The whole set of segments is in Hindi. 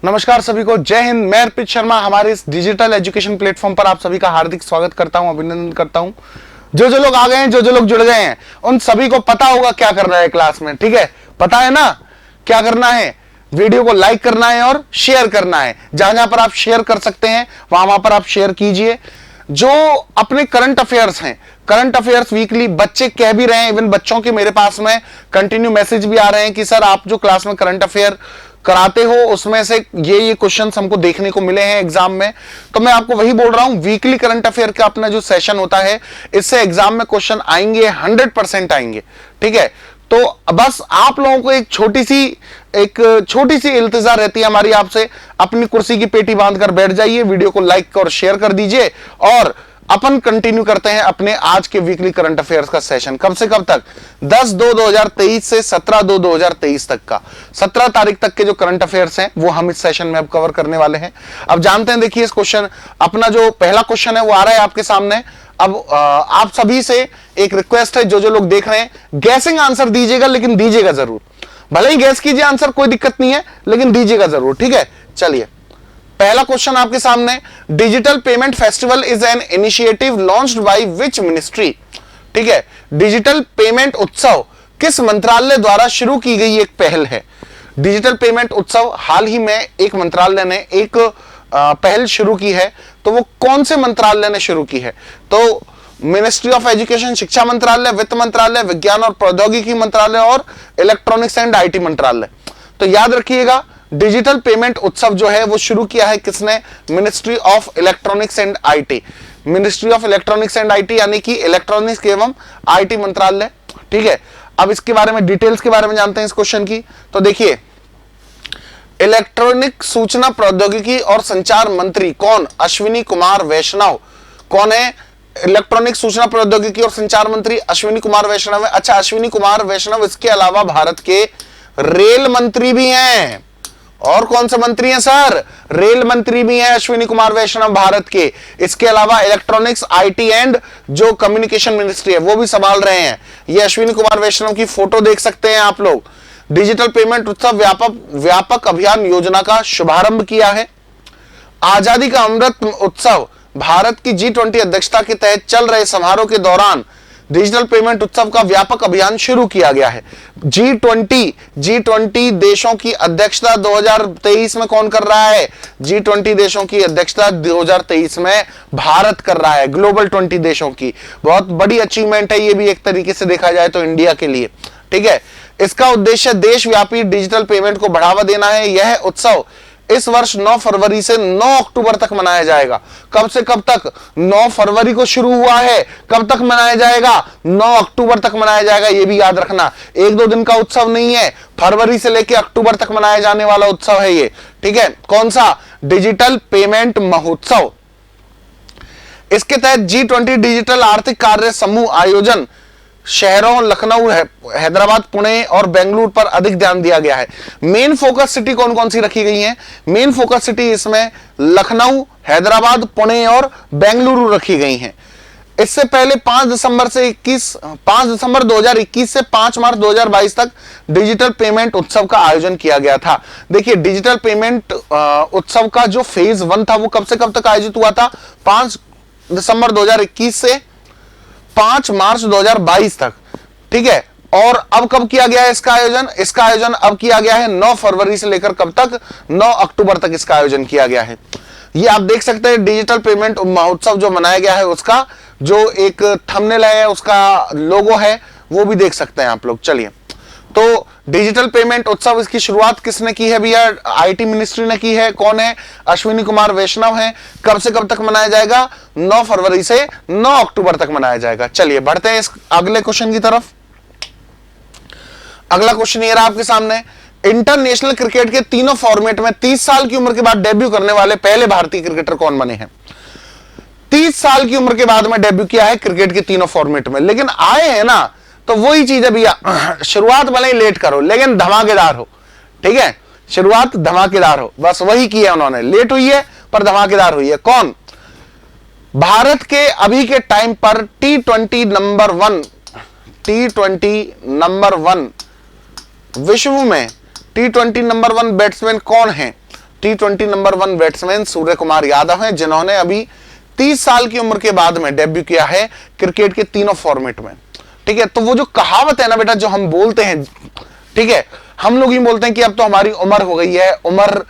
नमस्कार सभी को, जय हिंद। मैं अर्पित शर्मा हमारे इस डिजिटल एजुकेशन प्लेटफॉर्म पर आप सभी का हार्दिक स्वागत करता हूं, अभिनंदन करता हूं। जो लोग आ गए हैं, जो लोग जुड़ गए हैं, उन सभी को पता होगा क्या करना है क्लास में। ठीक है, पता है ना क्या करना है? वीडियो को लाइक करना है और शेयर करना है। जहां जहां पर आप शेयर कर सकते हैं वहां पर आप शेयर कीजिए। जो अपने करंट अफेयर्स हैं, करंट अफेयर्स वीकली बच्चे कह भी रहे हैं, इवन बच्चों के मेरे पास में कंटिन्यू मैसेज भी आ रहे हैं कि सर आप जो क्लास में करंट अफेयर कराते हो उसमें से ये क्वेश्चंस हमको देखने को मिले हैं एग्जाम में। तो मैं आपको वही बोल रहा हूं, वीकली करंट अफेयर का अपना जो सेशन होता है इससे एग्जाम में क्वेश्चन आएंगे, 100% आएंगे। ठीक है, तो बस आप लोगों को एक छोटी सी इल्तिजा रहती है हमारी आपसे, अपनी कुर्सी की पेटी बांधकर बैठ जाइए, वीडियो को लाइक और शेयर कर दीजिए और अपन कंटिन्यू करते हैं अपने आज के वीकली करंट अफेयर्स का सेशन। कब से कब तक? 10/2/2023 से 17/2/2023 तक का 17 तारीख तक के जो करंट अफेयर्स हैं वो हम इस सेशन में अब कवर करने वाले हैं। अब जानते हैं, देखिए इस क्वेश्चन, अपना जो पहला क्वेश्चन है वो आ रहा है आपके सामने। अब आप सभी से एक रिक्वेस्ट है, जो लोग देख रहे हैं गैसिंग आंसर दीजिएगा, लेकिन दीजिएगा जरूर। भले ही गैस कीजिए आंसर, कोई दिक्कत नहीं है, लेकिन दीजिएगा जरूर। ठीक है, चलिए पहला क्वेश्चन आपके सामने। Digital payment festival is an initiative launched by which ministry? ठीक है, डिजिटल पेमेंट उत्सव किस मंत्रालय द्वारा शुरू की गई एक पहल है? डिजिटल पेमेंट उत्सव हाल ही में एक मंत्रालय ने एक पहल शुरू की है, तो वो कौन से मंत्रालय ने शुरू की है? तो मिनिस्ट्री ऑफ एजुकेशन, शिक्षा मंत्रालय, वित्त मंत्रालय, विज्ञान और प्रौद्योगिकी मंत्रालय और इलेक्ट्रॉनिक्स एंड आईटी मंत्रालय। तो याद रखिएगा, डिजिटल पेमेंट उत्सव जो है वो शुरू किया है किसने? Ministry of electronics and IT. Ministry of electronics and IT यानी कि इलेक्ट्रॉनिक्स एवं आईटी मंत्रालय। ठीक है, अब इसके बारे में डिटेल्स के बारे में जानते हैं इस क्वेश्चन की। तो देखिए, इलेक्ट्रॉनिक सूचना प्रौद्योगिकी और संचार मंत्री कौन? अश्विनी कुमार वैष्णव। कौन है इलेक्ट्रॉनिक सूचना प्रौद्योगिकी और संचार मंत्री? अश्विनी कुमार वैष्णव है। अच्छा, अश्विनी कुमार वैष्णव इसके अलावा भारत के रेल मंत्री भी हैं। और कौन से मंत्री हैं सर? रेल मंत्री भी हैं अश्विनी कुमार वैष्णव भारत के। इसके अलावा इलेक्ट्रॉनिक्स, आईटी एंड जो कम्युनिकेशन मिनिस्ट्री है वो भी संभाल रहे हैं। ये अश्विनी कुमार वैष्णव की फोटो देख सकते हैं आप लोग। डिजिटल पेमेंट उत्सव व्यापक अभियान योजना का शुभारंभ किया है। आजादी का अमृत उत्सव भारत की G20 अध्यक्षता के तहत चल रहे समारोह के दौरान डिजिटल पेमेंट उत्सव का व्यापक अभियान शुरू किया गया है। G20 देशों की अध्यक्षता 2023 में कौन कर रहा है? G20 देशों की अध्यक्षता 2023 में भारत कर रहा है। ग्लोबल 20 देशों की बहुत बड़ी अचीवमेंट है ये भी, एक तरीके से देखा जाए तो इंडिया के लिए। ठीक है, इसका उद्देश्य देशव्यापी डिजिटल पेमेंट को बढ़ावा देना है। यह उत्सव इस वर्ष 9 फरवरी से 9 अक्टूबर तक मनाया जाएगा। कब से कब तक? 9 फरवरी को शुरू हुआ है, कब तक मनाया जाएगा? 9 अक्टूबर तक मनाया जाएगा। ये भी याद रखना, 1-2 दिन का उत्सव नहीं है, फरवरी से लेकर अक्टूबर तक मनाया जाने वाला उत्सव है ये। ठीक है, कौन सा? डिजिटल पेमेंट महोत्सव। इसके तहत G20 डिजिटल आर्थिक कार्य समूह आयोजन शहरों लखनऊ, हैदराबाद, पुणे और बेंगलुरु पर अधिक ध्यान दिया गया है। मेन फोकस सिटी कौन कौन सी रखी गई हैं? मेन फोकस सिटी इसमें लखनऊ, हैदराबाद, पुणे और बेंगलुरु रखी गई हैं। इससे पहले 5 दिसंबर 2021 से 5 मार्च 2022 तक डिजिटल पेमेंट उत्सव का आयोजन किया गया था। देखिए, डिजिटल पेमेंट उत्सव का जो फेज 1 था वो कब से कब तक आयोजित हुआ था? 5 दिसंबर 2021 से 5 मार्च 2022 तक। ठीक है, और अब कब किया गया है इसका आयोजन? इसका आयोजन अब किया गया है 9 फरवरी से लेकर कब तक? 9 अक्टूबर तक इसका आयोजन किया गया है। ये आप देख सकते हैं, डिजिटल पेमेंट महोत्सव जो मनाया गया है उसका जो एक थंबनेल है, उसका लोगो है, वो भी देख सकते हैं आप लोग। चलिए, तो डिजिटल पेमेंट उत्सव इसकी शुरुआत किसने की है भैया? आईटी मिनिस्ट्री ने की है। कौन है? अश्विनी कुमार वैष्णव है। कब से कब तक मनाया जाएगा? 9 फरवरी से 9 अक्टूबर तक मनाया जाएगा। चलिए बढ़ते हैं इस अगले क्वेश्चन की तरफ। अगला क्वेश्चन ये रहा आपके सामने। इंटरनेशनल क्रिकेट के तीनों फॉर्मेट में 30 साल की उम्र के बाद डेब्यू करने वाले पहले भारतीय क्रिकेटर कौन बने हैं? 30 साल की उम्र के बाद में डेब्यू किया है क्रिकेट के तीनों फॉर्मेट में, लेकिन आए हैं ना, तो वही चीज है भैया, शुरुआत भले ही लेट करो लेकिन धमाकेदार हो। ठीक है, शुरुआत धमाकेदार हो, बस वही किया उन्होंने। लेट हुई है पर धमाकेदार हुई है। कौन? भारत के अभी के टाइम पर T20 नंबर 1 विश्व में T20 नंबर 1 बैट्समैन कौन है? T20 number 1 batsman Surya Kumar Yadav हैं, जिन्होंने अभी 30 साल की उम्र के बाद में डेब्यू किया है क्रिकेट के तीनों फॉर्मेट में। ठीक है, तो वो जो कहावत है ना बेटा, जो हम बोलते हैं, ठीक है, हम लोग ही बोलते हैं कि अब तो हमारी उम्र हो गई है। उम्र,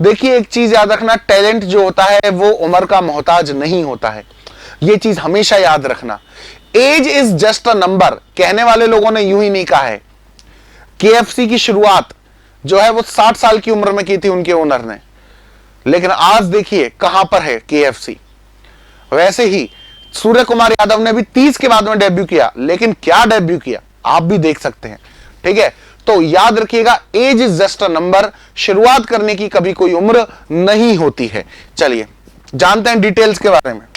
देखिए एक चीज याद रखना, टैलेंट जो होता है वो उम्र का मोहताज नहीं होता है, ये चीज हमेशा याद रखना। Age is just a number, कहने वाले लोगों ने यूं ही नहीं कहा है। KFC की शुरुआत जो है वो 60 साल की उम्र में की थी उनके ओनर ने, लेकिन आज देखिए कहां पर है KFC। वैसे ही सूर्य कुमार यादव ने भी 30 के बाद में डेब्यू किया, लेकिन क्या डेब्यू किया आप भी देख सकते हैं। ठीक है, तो याद रखिएगा, age is just a number, शुरुआत करने की कभी कोई उम्र नहीं होती है। चलिए जानते हैं डिटेल्स के बारे में।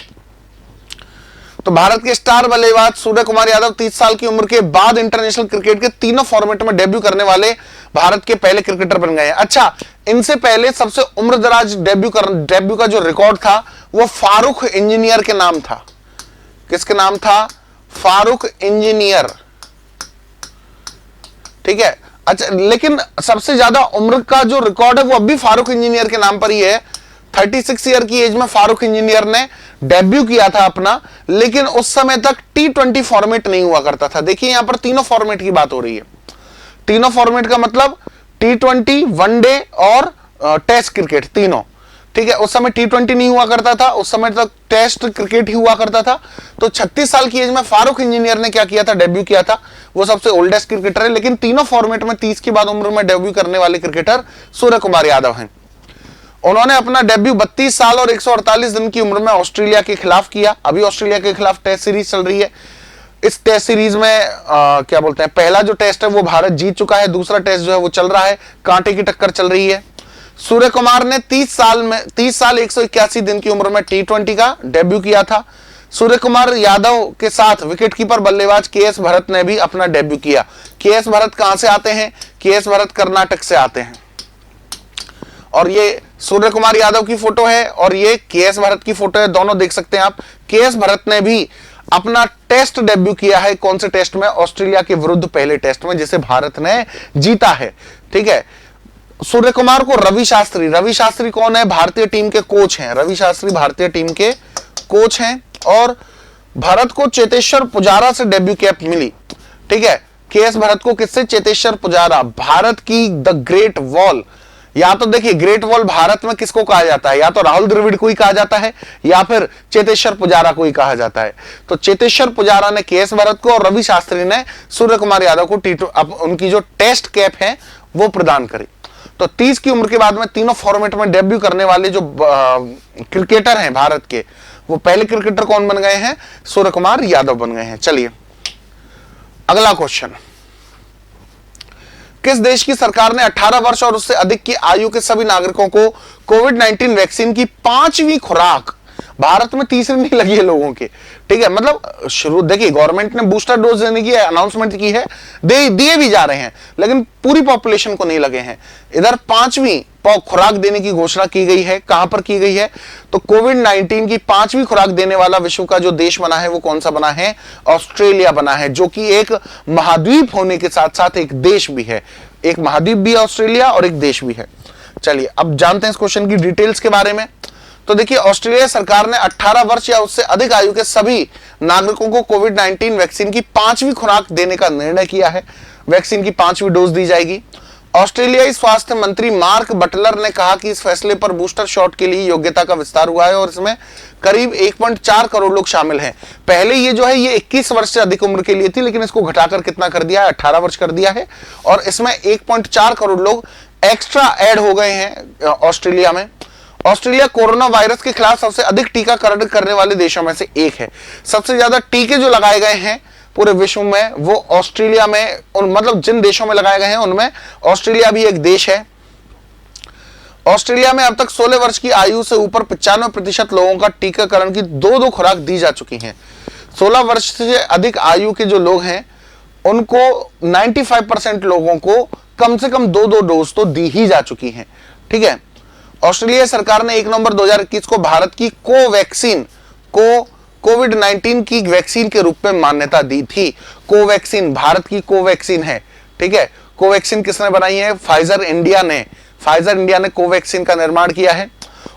तो भारत के स्टार बल्लेबाज सूर्य कुमार यादव 30 साल की उम्र के बाद इंटरनेशनल क्रिकेट के तीनों फॉर्मेट में डेब्यू करने वाले भारत के पहले क्रिकेटर बन गए हैं। अच्छा, इनसे पहले सबसे उम्रदराज डेब्यू का जो रिकॉर्ड था वो फारूक इंजीनियर के नाम था। किसके नाम था? फारूक इंजीनियर। ठीक है, अच्छा, लेकिन सबसे ज्यादा उम्र का जो रिकॉर्ड है वो अभी फारूक इंजीनियर के नाम पर ही है। 36 ईयर की एज में फारूक इंजीनियर ने डेब्यू किया था अपना, लेकिन उस समय तक T20 फॉर्मेट नहीं हुआ करता था। देखिए यहां पर तीनों फॉर्मेट की बात हो रही है। तीनों फॉर्मेट का मतलब T20, वनडे और टेस्ट क्रिकेट, तीनों। ठीक है, उस समय T20 नहीं हुआ करता था, उस समय तक टेस्ट क्रिकेट ही हुआ करता था। तो 36 साल की एज में फारूक इंजीनियर ने क्या किया था? डेब्यू किया था। वो सबसे ओल्डेस्ट क्रिकेटर है, लेकिन तीनों फॉर्मेट में 30 की बाद उम्र में डेब्यू करने वाले क्रिकेटर सूर्य कुमार यादव हैं। उन्होंने अपना डेब्यू 32 साल और 148 दिन की उम्र में ऑस्ट्रेलिया के खिलाफ किया। अभी ऑस्ट्रेलिया के खिलाफ टेस्ट सीरीज चल रही है। इस टेस्ट सीरीज में क्या बोलते हैं, पहला जो टेस्ट है वो भारत जीत चुका है, दूसरा टेस्ट जो है वो चल रहा है, कांटे की टक्कर चल रही है। सूर्य कुमार ने 30 साल 181 दिन की उम्र में T20 का डेब्यू किया था। सूर्य कुमार यादव के साथ विकेटकीपर बल्लेबाज KS भरत ने भी अपना डेब्यू किया। KS भरत कहां से आते हैं? KS भरत कर्नाटक से आते हैं। और ये सूर्य कुमार यादव की फोटो है और ये KS भरत की फोटो है, दोनों देख सकते हैं आप। KS भरत ने भी अपना टेस्ट डेब्यू किया है। कौन से टेस्ट में? ऑस्ट्रेलिया के विरुद्ध पहले टेस्ट में, जिसे भारत ने जीता है। ठीक है, सूर्य कुमार को रवि शास्त्री कौन है? भारतीय टीम के कोच हैं। रवि शास्त्री भारतीय टीम के कोच हैं। और भरत को चेतेश्वर पुजारा से डेब्यू कैप मिली। ठीक है, KS भरत को किससे? चेतेश्वर पुजारा, भारत की द ग्रेट वॉल। या तो देखिए, ग्रेट वॉल भारत में किसको कहा जाता है? या तो राहुल द्रविड़ को ही कहा जाता है या फिर चेतेश्वर पुजारा को ही कहा जाता है। तो चेतेश्वर पुजारा ने KS भरत को और रवि शास्त्री ने सूर्य कुमार यादव को उनकी जो टेस्ट कैप है वो प्रदान करी। तो 30 की उम्र के बाद में तीनों फॉर्मेट में डेब्यू करने वाले जो क्रिकेटर हैं भारत के, वो पहले क्रिकेटर कौन बन गए हैं? सूर्य कुमार यादव बन गए हैं। चलिए अगला क्वेश्चन, किस देश की सरकार ने 18 वर्ष और उससे अधिक की आयु के सभी नागरिकों को कोविड-19 वैक्सीन की 5वीं खुराक, भारत में तीसरी नहीं लगी है लोगों के। ठीक है, मतलब शुरू देखिए, गवर्नमेंट ने बूस्टर डोज देने की अनाउंसमेंट की है, दिए भी जा रहे हैं, लेकिन पूरी पॉपुलेशन को नहीं लगे हैं। इधर 5वीं खुराक देने की घोषणा की गई है। कहां पर की गई है? तो कोविड-19 की 5वीं खुराक देने वाला विश्व का जो देश बना है वो कौन सा बना है? ऑस्ट्रेलिया बना है, जो कि एक महाद्वीप होने के साथ साथ एक देश भी है। एक महाद्वीप भी है ऑस्ट्रेलिया और एक देश भी है। चलिए अब जानते हैं इस क्वेश्चन की डिटेल्स के बारे में। तो देखिए, ऑस्ट्रेलिया सरकार ने 18 वर्ष या उससे अधिक आयु के सभी नागरिकों को कोविड-19 वैक्सीन की 5वीं खुराक देने का निर्णय किया है। वैक्सीन की 5वीं डोज दी जाएगी। ऑस्ट्रेलियाई स्वास्थ्य मंत्री मार्क बटलर ने कहा कि इस फैसले पर बूस्टर शॉट के लिए योग्यता का विस्तार हुआ है और इसमें करीब 1.4 करोड़ लोग शामिल हैं। पहले ये जो है ये 21 वर्ष से अधिक उम्र के लिए थी, लेकिन इसको घटाकर कितना कर दिया है? 18 वर्ष कर दिया है। और इसमें 1.4 करोड़ लोग एक्स्ट्रा ऐड हो गए हैं ऑस्ट्रेलिया में। ऑस्ट्रेलिया कोरोना वायरस के खिलाफ सबसे अधिक टीकाकरण करने वाले देशों में से एक है। सबसे ज्यादा टीके जो लगाए गए हैं पूरे विश्व में वो ऑस्ट्रेलिया में, मतलब जिन देशों में लगाए गए हैं उनमें ऑस्ट्रेलिया भी एक देश है। ऑस्ट्रेलिया में अब तक 16 वर्ष की आयु से ऊपर 95% लोगों का टीकाकरण की 2 खुराक दी जा चुकी हैं। 16 वर्ष से अधिक आयु के जो लोग हैं उनको 95% लोगों को कम से कम 2 डोज तो दी ही जा चुकी हैं। ठीक है, ऑस्ट्रेलिया सरकार ने 1 नवंबर 2021 को भारत की कोवैक्सीन को कोविड-19 की वैक्सीन के रूप में मान्यता दी थी। कोवैक्सीन भारत की कोवैक्सीन है। ठीक है, कोवैक्सीन किसने बनाई है? फाइजर इंडिया ने। फाइजर इंडिया ने कोवैक्सीन का निर्माण किया है,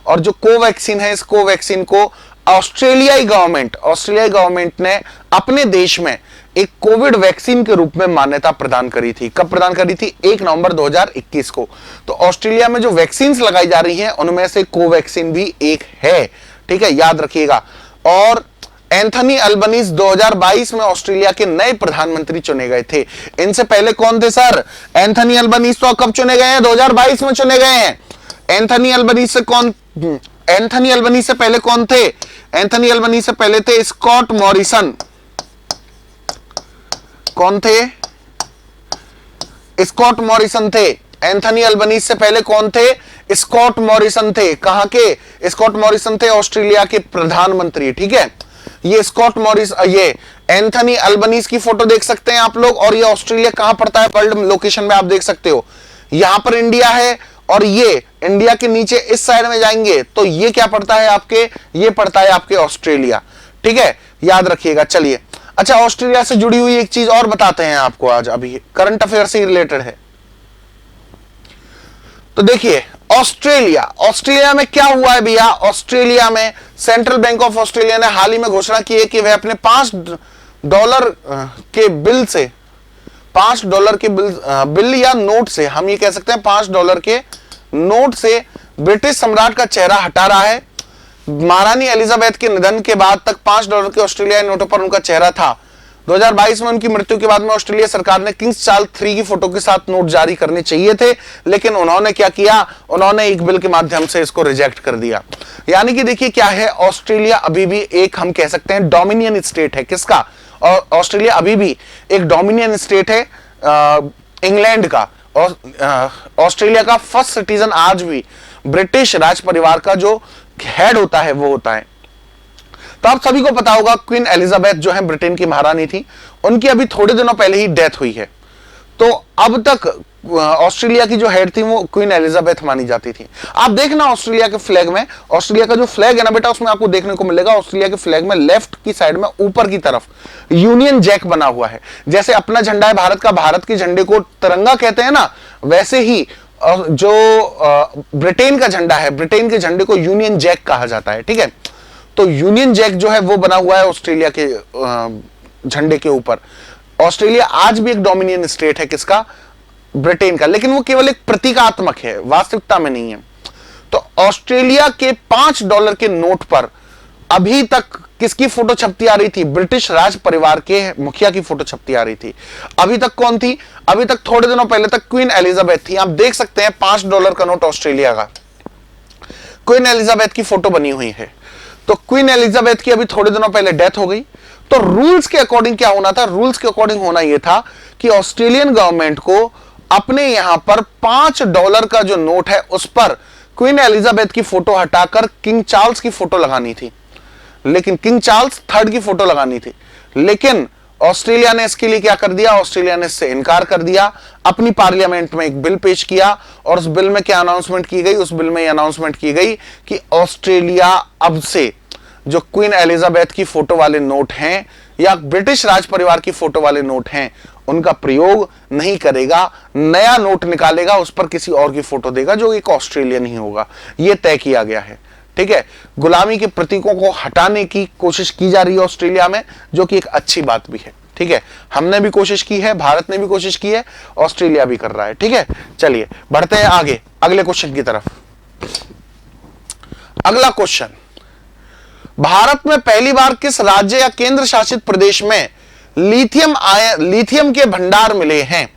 और जो कोवैक्सीन है, इस कोवैक्सीन को ऑस्ट्रेलियाई गवर्नमेंट ने अपने देश में एक कोविड वैक्सीन के रूप में मान्यता प्रदान करी थी। कब प्रदान करी थी? 1 नवंबर 2021 को। तो ऑस्ट्रेलिया में जो वैक्सीन लगाई जा रही हैं उनमें से कोवैक्सीन भी एक है, ठीक है, याद रखिएगा। और एंथनी अल्बनीज 2022 में ऑस्ट्रेलिया के नए प्रधानमंत्री चुने गए थे। इनसे पहले कौन थे सर? एंथनी अल्बनीज तो कब चुने गए हैं? 2022 में चुने गए हैं। एंथनी अल्बनीज से पहले कौन थे? एंथनी अल्बनीज से पहले थे स्कॉट मॉरिसन। कौन थे? स्कॉट मॉरिसन थे। एंथनी अल्बनीज से पहले कौन थे? स्कॉट मॉरिसन थे। कहां के? स्कॉट मॉरिसन थे ऑस्ट्रेलिया के प्रधानमंत्री, ठीक है। ये एंथनी अल्बनीज की फोटो देख सकते हैं आप लोग, और ये ऑस्ट्रेलिया कहां पड़ता है वर्ल्ड लोकेशन में आप देख सकते हो। यहां पर इंडिया है, और ये इंडिया के नीचे इस साइड में जाएंगे तो ये क्या पड़ता है आपके? ये पड़ता है आपके ऑस्ट्रेलिया, ठीक है, याद रखिएगा। चलिए, अच्छा, ऑस्ट्रेलिया से जुड़ी हुई एक चीज और बताते हैं आपको आज, अभी करंट अफेयर से रिलेटेड है। तो देखिए, ऑस्ट्रेलिया में क्या हुआ है भैया? ऑस्ट्रेलिया में सेंट्रल बैंक ऑफ ऑस्ट्रेलिया ने हाल ही में घोषणा की है कि वह अपने $5 के बिल से, $5 के बिल या नोट से, हम ये कह सकते हैं $5 के नोट से ब्रिटिश सम्राट का चेहरा हटा रहा है। महारानी एलिजाबेथ के निधन के बाद तक $5 के ऑस्ट्रेलियाई नोटों पर उनका चेहरा था। 2022 में उनकी मृत्यु के बाद में ऑस्ट्रेलिया सरकार ने किंग्स चार्ल्स 3 की फोटो के साथ नोट जारी करने चाहिए थे, लेकिन उन्होंने क्या किया? उन्होंने एक बिल के माध्यम से इसको रिजेक्ट कर दिया। यानी कि देखिए क्या है, ऑस्ट्रेलिया अभी भी एक, हम कह सकते हैं, डोमिनियन स्टेट है। किसका? और ऑस्ट्रेलिया अभी भी एक डोमिनियन स्टेट है इंग्लैंड का। और ऑस्ट्रेलिया का फर्स्ट सिटीजन आज भी ब्रिटिश राज परिवार का जो हेड होता है वो होता है। तो आप सभी को पता होगा, क्वीन एलिजाबेथ जो है ब्रिटेन की महारानी थी, उनकी अभी थोड़े दिनों पहले ही डेथ हुई है। तो अब तक ऑस्ट्रेलिया की जो हेड थी वो क्वीन एलिजाबेथ मानी जाती थी। आप देखना ऑस्ट्रेलिया के फ्लैग में, ऑस्ट्रेलिया का जो फ्लैग है ना बेटा, उसमें आपको देखने को मिलेगा, ऑस्ट्रेलिया के फ्लैग में लेफ्ट की साइड में ऊपर की तरफ यूनियन जैक बना हुआ है। जैसे अपना झंडा है भारत का, भारत के झंडे को तिरंगा कहते हैं ना, वैसे ही जो ब्रिटेन का झंडा है, ब्रिटेन के झंडे को यूनियन जैक कहा जाता है, ठीक है। तो यूनियन जैक जो है वो बना हुआ है ऑस्ट्रेलिया के झंडे के ऊपर। ऑस्ट्रेलिया आज भी एक डोमिनियन स्टेट है, किसका? ब्रिटेन का, लेकिन वो केवल एक प्रतीकात्मक है, वास्तविकता में नहीं है। तो ऑस्ट्रेलिया के $5 के नोट पर अभी तक किसकी फोटो छपती आ रही थी? ब्रिटिश राज परिवार के मुखिया की फोटो छपती आ रही थी। अभी तक कौन थी? अभी तक थोड़े दिनों पहले तक क्वीन एलिजाबेथ थी। आप देख सकते हैं $5 का नोट ऑस्ट्रेलिया का, क्वीन एलिजाबेथ की फोटो बनी हुई है। तो क्वीन एलिजाबेथ की अभी थोड़े दिनों पहले डेथ हो गई। तो रूल्स के अकॉर्डिंग क्या होना था? रूल्स के अकॉर्डिंग होना यह था कि ऑस्ट्रेलियन गवर्नमेंट को अपने यहां पर $5 का जो नोट है उस पर क्वीन एलिजाबेथ की फोटो हटाकर किंग चार्ल्स की फोटो लगानी थी, लेकिन किंग चार्ल्स 3rd की फोटो लगानी थी। लेकिन ऑस्ट्रेलिया ने इसके लिए क्या कर दिया? ऑस्ट्रेलिया ने इससे इनकार कर दिया। अपनी पार्लियामेंट में एक बिल पेश किया, और उस बिल में क्या अनाउंसमेंट की गई? उस बिल में अनाउंसमेंट की गई कि ऑस्ट्रेलिया अब से जो क्वीन एलिजाबेथ की फोटो वाले नोट हैं या ब्रिटिश राज परिवार की फोटो वाले नोट हैं, उनका प्रयोग नहीं करेगा। नया नोट निकालेगा, उस पर किसी और की फोटो देगा जो एक ऑस्ट्रेलियन ही होगा। यह तय किया गया है, ठीक है। गुलामी के प्रतीकों को हटाने की कोशिश की जा रही है ऑस्ट्रेलिया में, जो कि एक अच्छी बात भी है, ठीक है। हमने भी कोशिश की है, भारत ने भी कोशिश की है, ऑस्ट्रेलिया भी कर रहा है, ठीक है। चलिए बढ़ते हैं आगे अगले क्वेश्चन की तरफ। अगला क्वेश्चन, भारत में पहली बार किस राज्य या केंद्र शासित प्रदेश में लिथियम के भंडार मिले हैं?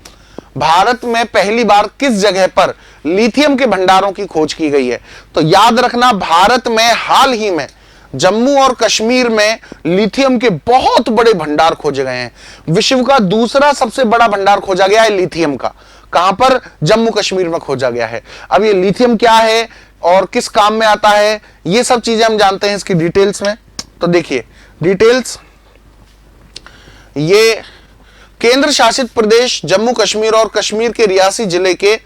भारत में पहली बार किस जगह पर लिथियम के भंडारों की खोज की गई है? तो याद रखना, भारत में हाल ही में जम्मू और कश्मीर में लिथियम के बहुत बड़े भंडार खोजे गए हैं। विश्व का दूसरा सबसे बड़ा भंडार खोजा गया है लिथियम का। कहां पर? जम्मू कश्मीर में खोजा गया है। अब ये लिथियम क्या है और किस काम में आता है, ये सब चीजें हम जानते हैं इसकी डिटेल्स में। तो देखिए डिटेल्स, ये केंद्र शासित प्रदेश जम्मू कश्मीर और कश्मीर के रियासी जिले के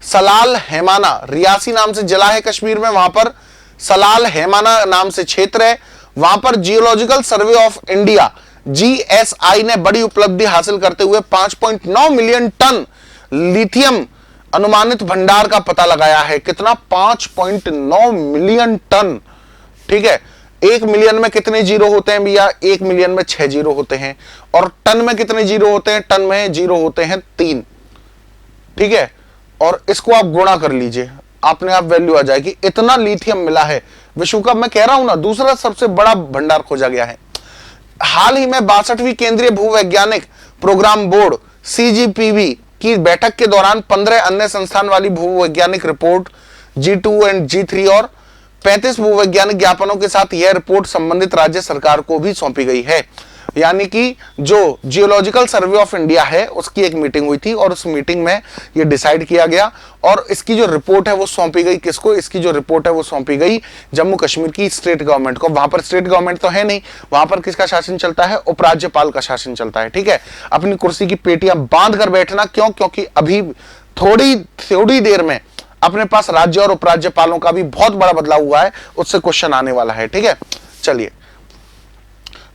सलाल हैमाना, रियासी नाम से जिला है कश्मीर में, वहां पर सलाल हैमाना नाम से क्षेत्र है। वहां पर geological survey of India GSI ने बड़ी उपलब्धि हासिल करते हुए 5.9 मिलियन टन लिथियम अनुमानित भंडार का पता लगाया है। कितना? 5.9 मिलियन टन। ठीक है, 1 मिलियन में कितने जीरो होते हैं भैया? 1 मिलियन में 6 जीरो होते हैं। और टन में कितने जीरो होते हैं? टन में जीरो होते हैं 3। ठीक है, और इसको आप गुणा कर लीजिए, आपने आप वैल्यू आ जाएगी। इतना लिथियम मिला है विश्व का, मैं कह रहा हूं ना, दूसरा सबसे बड़ा भंडार खोजा गया है। हाल ही में 62वीं केंद्रीय भूवैज्ञानिक प्रोग्राम बोर्ड CGPB की बैठक के दौरान 15 अन्य संस्थान वाली भूवैज्ञानिक रिपोर्ट G2 एंड G3 और 35 भूवैज्ञानिक ज्ञापनों के साथ यह रिपोर्ट संबंधित राज्य सरकार को भी सौंपी गई है। यानी कि जो जियोलॉजिकल सर्वे ऑफ इंडिया है उसकी एक मीटिंग हुई थी और उस मीटिंग में यह डिसाइड किया गया और इसकी जो रिपोर्ट है वो सौंपी गई किसको? इसकी जो रिपोर्ट है वो सौंपी गई जम्मू कश्मीर की स्टेट गवर्नमेंट को। वहां पर स्टेट गवर्नमेंट तो है नहीं, वहां पर किसका शासन चलता है? उपराज्यपाल का शासन चलता है। ठीक है, अपनी कुर्सी की पेटियां बांध कर बैठना। क्यों? क्योंकि अभी थोड़ी देर में अपने पास राज्य और उपराज्यपालों का भी बहुत बड़ा बदलाव हुआ है, उससे क्वेश्चन आने वाला है। ठीक है, चलिए।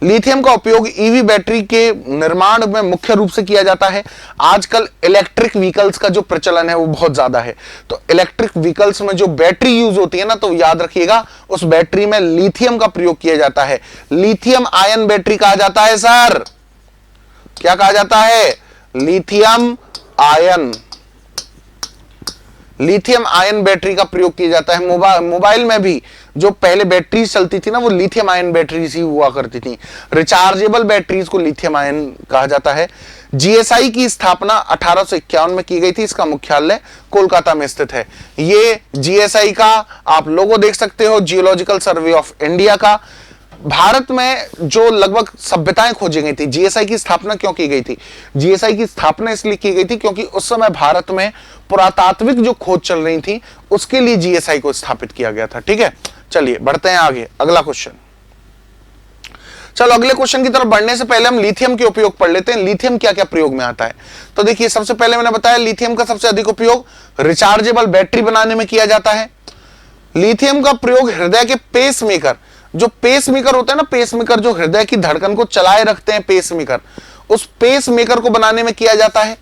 लिथियम का उपयोग ईवी बैटरी के निर्माण में मुख्य रूप से किया जाता है। आजकल इलेक्ट्रिक व्हीकल्स का जो प्रचलन है वो बहुत ज्यादा है, तो इलेक्ट्रिक व्हीकल्स में जो बैटरी यूज होती है ना, तो याद रखिएगा उस बैटरी में लिथियम का प्रयोग किया जाता है। लिथियम आयन बैटरी कहा जाता है सर। क्या कहा जाता है? Lithium ion. Lithium ion battery का प्रयोग किया जाता है। मोबाइल में भी जो पहले बैटरी चलती थी ना, वो लिथियम आयन बैटरीज ही हुआ करती थी। रिचार्जेबल बैटरीज को लिथियम आयन कहा जाता है। GSI की स्थापना 1851 में की गई थी। इसका मुख्यालय कोलकाता में स्थित है। ये GSI का आप लोगो देख सकते हो, जियोलॉजिकल सर्वे ऑफ इंडिया का। भारत में जो लगभग सभ्यताएं खोजी गई थी। GSI की स्थापना क्यों की गई थी? GSI की स्थापना इसलिए की गई थी क्योंकि उस समय भारत में पुरातात्विक जो खोज चल रही थी उसके लिए GSI को स्थापित किया गया था। ठीक है, चलिए बढ़ते हैं आगे। अगला क्वेश्चन। चलो अगले क्वेश्चन की तरफ बढ़ने से पहले हम लिथियम के उपयोग पढ़ लेते हैं। लिथियम क्या क्या प्रयोग में आता है? तो देखिए, सबसे पहले मैंने बताया लिथियम का सबसे अधिक उपयोग रिचार्जेबल बैटरी बनाने में किया जाता है। लिथियम का प्रयोग हृदय के पेसमेकर, जो पेसमेकर होता है ना, पेसमेकर जो हृदय की धड़कन को चलाए रखते हैं, पेसमेकर, उस पेसमेकर को बनाने में किया जाता है।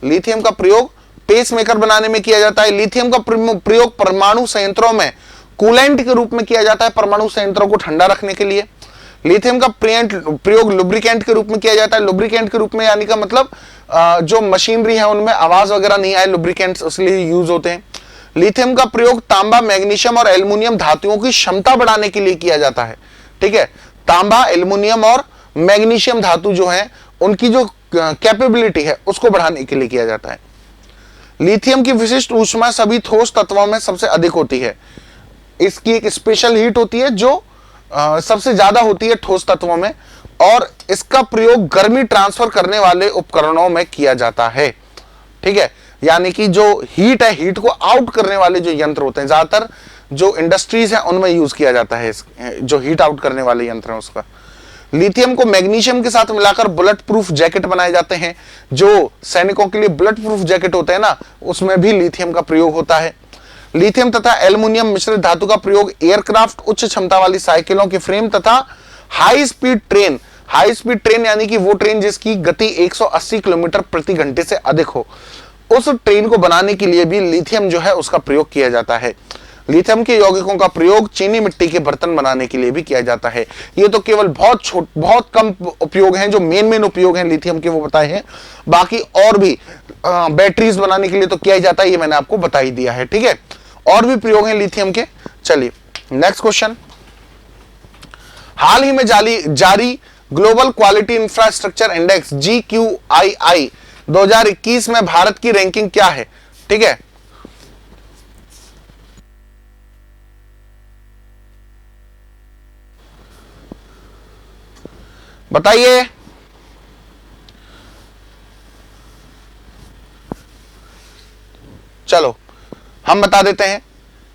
लिथियम का प्रयोग पेसमेकर बनाने में किया जाता है। लिथियम का प्रयोग परमाणु संयंत्रों में कूलेंट के रूप में किया जाता है, परमाणु संयंत्रों को ठंडा रखने के लिए। लिथियम का प्रयोग लुब्रिकेंट के रूप में किया जाता है। लुब्रिकेंट के रूप में यानी का मतलब जो मशीनरी है उनमें आवाज वगैरह नहीं आए, लुब्रिकेंट्स इसलिए यूज होते हैं। लिथियम का प्रयोग तांबा, मैग्नीशियम और एल्युमिनियम धातुओं की क्षमता बढ़ाने के लिए किया जाता है। ठीक है, तांबा, एल्युमिनियम और मैग्नीशियम धातु जो है उनकी जो कैपेबिलिटी है उसको बढ़ाने के लिए किया जाता है। लिथियम की विशिष्ट ऊष्मा सभी ठोस तत्वों में सबसे अधिक होती है। इसकी एक स्पेशल हीट होती है जो सबसे ज्यादा होती है ठोस तत्वों में, और इसका प्रयोग गर्मी ट्रांसफर करने वाले उपकरणों में किया जाता है। ठीक है, यानी कि जो हीट है, हीट को आउट करने वाले जो यंत्र होते हैं, ज्यादातर जो इंडस्ट्रीज हैं उनमें यूज किया जाता है जो हीट आउट करने वाले यंत्र हैं उसका। लिथियम को मैग्नीशियम के साथ मिलाकर बुलेट प्रूफ जैकेट बनाए जाते हैं। जो सैनिकों के लिए बुलेट प्रूफ जैकेट होते हैं ना, उसमें भी लिथियम का प्रयोग होता है। लिथियम तथा एल्युमिनियम मिश्रित धातु का प्रयोग एयरक्राफ्ट, उच्च क्षमता वाली साइकिलों के फ्रेम तथा high speed train, high speed train यानी कि वो ट्रेन जिसकी गति 180 किलोमीटर प्रति घंटे से अधिक हो, उस ट्रेन को बनाने के लिए भी लिथियम जो है उसका प्रयोग किया जाता है। लिथियम के यौगिकों का प्रयोग चीनी मिट्टी के बर्तन बनाने के लिए भी किया जाता है। ये तो केवल बहुत कम उपयोग हैं, जो मेन उपयोग हैं लिथियम के वो बताए हैं। बाकी और भी बैटरीज बनाने के लिए तो किया जाता है, ये मैंने आपको बता ही दिया है। ठीक है, और भी प्रयोग हैं लिथियम के। चलिए नेक्स्ट क्वेश्चन। हाल ही में जारी global quality infrastructure index GQII 2021 में भारत की रैंकिंग क्या है? ठीक है, बताइए। चलो हम बता देते हैं।